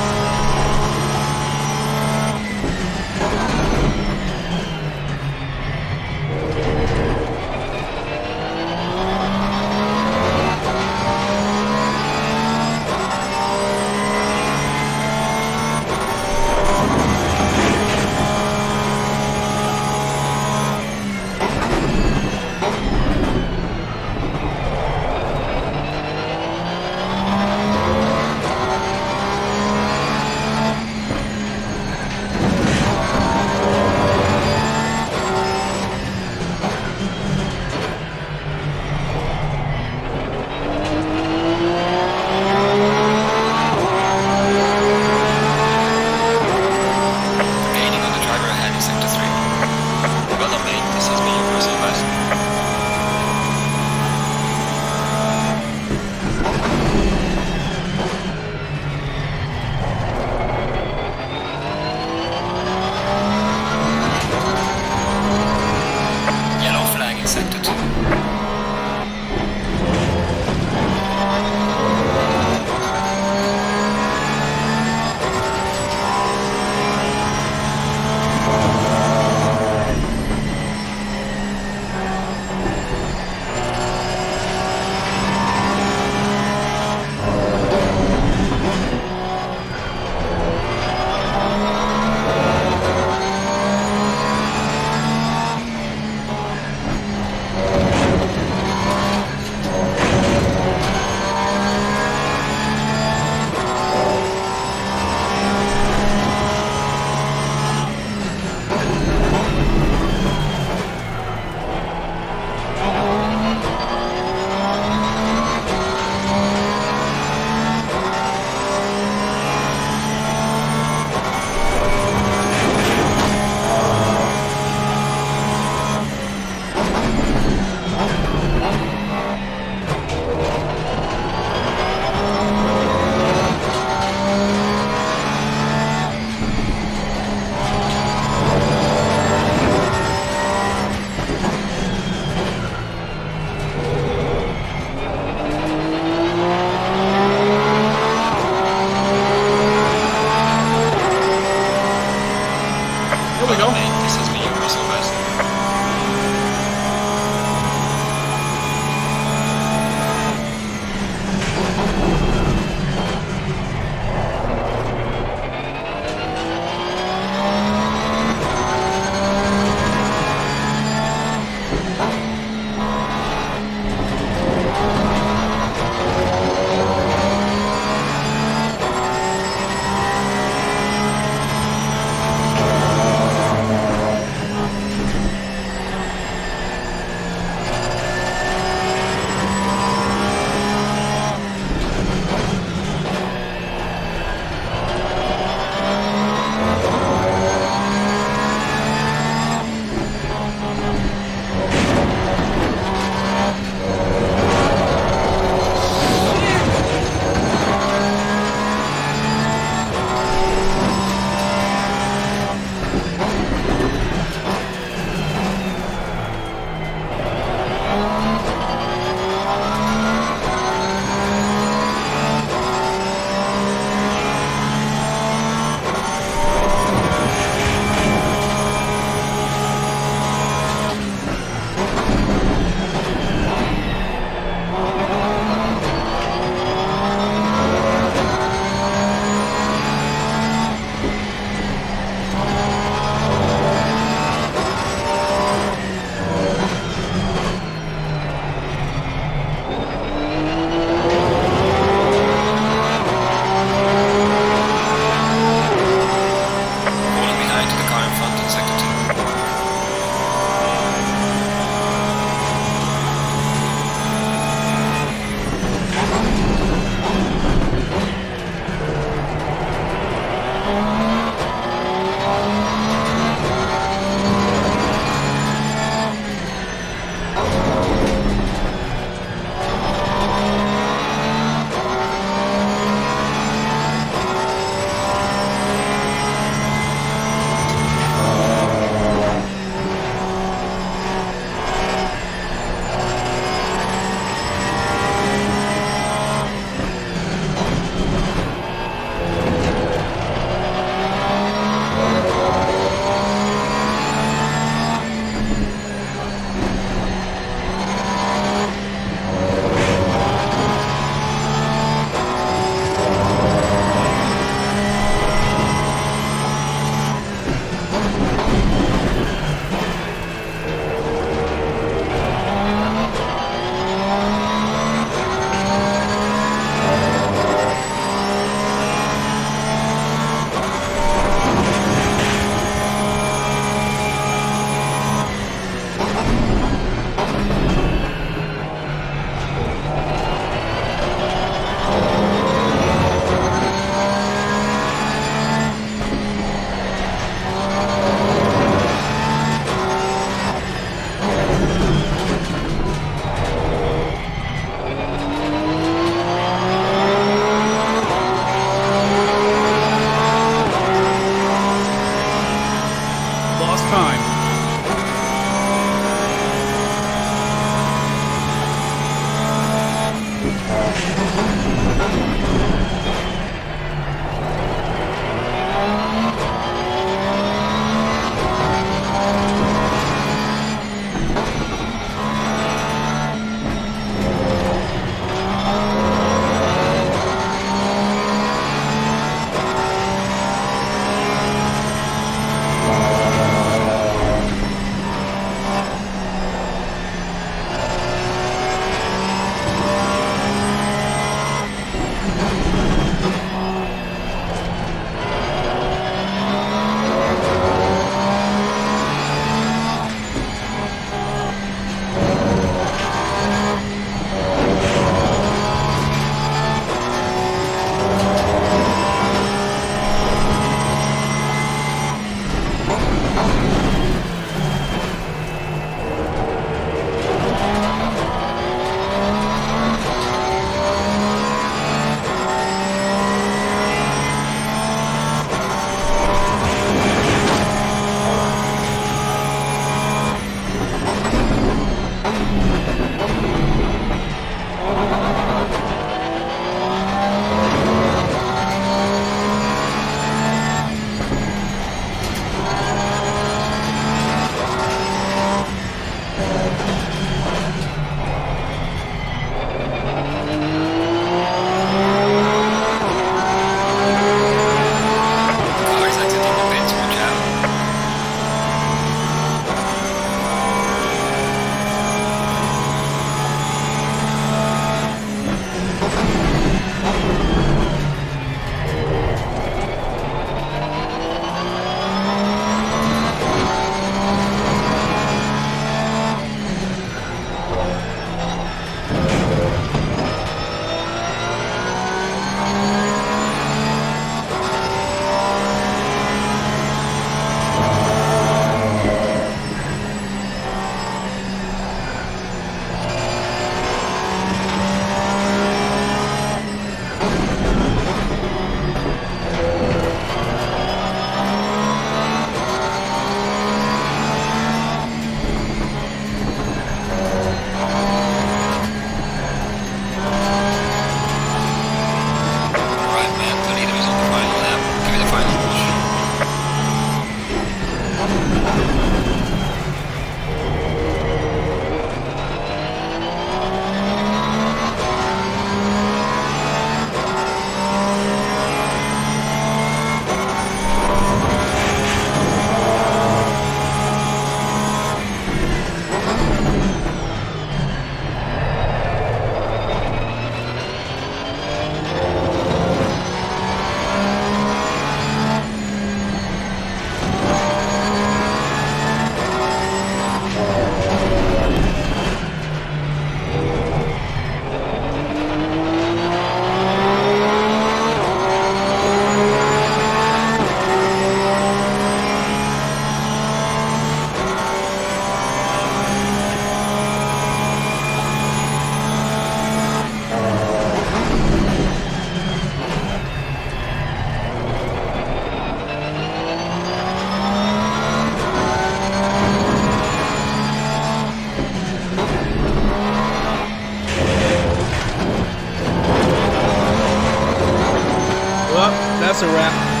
D: that's a wrap.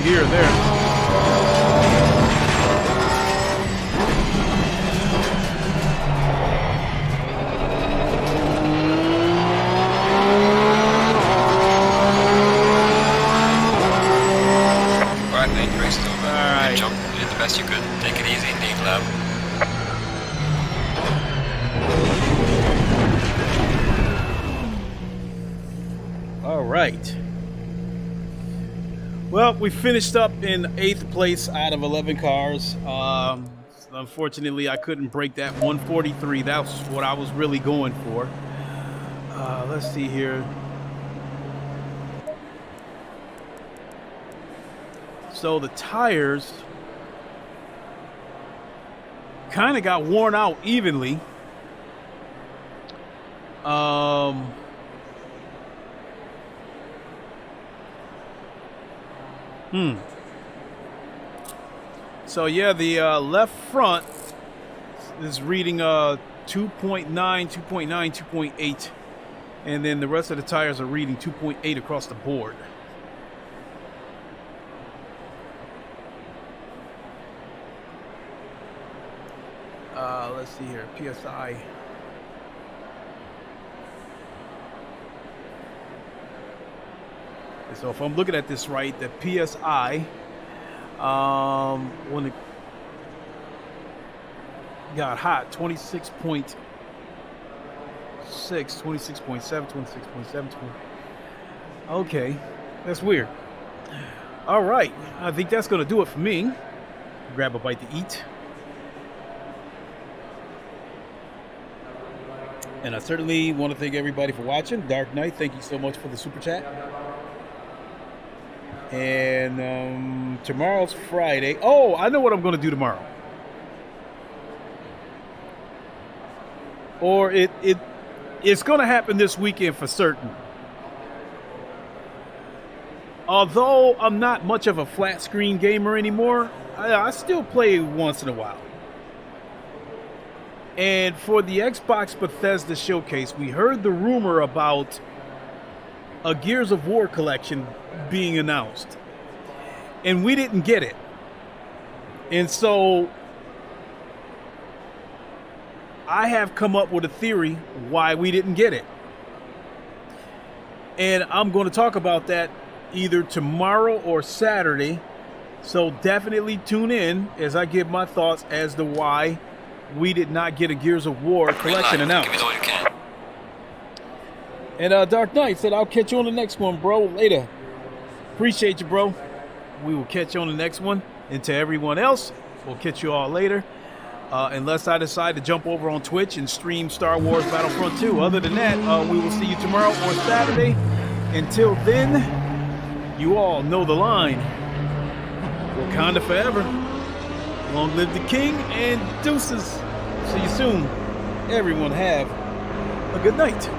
D: Gear there.
C: Alright, mate, race is over.
D: Alright.
C: Good job. You did the best you could. Take it easy in the lab.
D: Alright. Well, we finished up in 8th place out of 11 cars. Unfortunately, I couldn't break that 143. That's what I was really going for. Let's see here. So the tires kind of got worn out evenly. So yeah, the left front is reading 2.9, 2.9, 2.8, and then the rest of the tires are reading 2.8 across the board. Let's see here, PSI. So if I'm looking at this right, the PSI, when it got hot, 26.6, 26.7, 26.7. Okay, that's weird. All right, I think that's going to do it for me. Grab a bite to eat. And I certainly want to thank everybody for watching. Dark Knight, thank you so much for the super chat. And tomorrow's Friday. Oh, I know what I'm going to do tomorrow. Or it's going to happen this weekend for certain. Although I'm not much of a flat screen gamer anymore, I still play once in a while. And for the Xbox Bethesda showcase, we heard the rumor about a Gears of War collection being announced. And we didn't get it. And so I have come up with a theory why we didn't get it. And I'm going to talk about that either tomorrow or Saturday. So definitely tune in as I give my thoughts as to why we did not get a Gears of War collection announced.
C: Give it all you can.
D: And Dark Knight said, I'll catch you on the next one, bro, later. Appreciate you, bro. We will catch you on the next one. And to everyone else, we'll catch you all later. Unless I decide to jump over on Twitch and stream Star Wars Battlefront 2. Other than that, we will see you tomorrow or Saturday. Until then, you all know the line. Wakanda forever. Long live the king and deuces. See you soon. Everyone have a good night.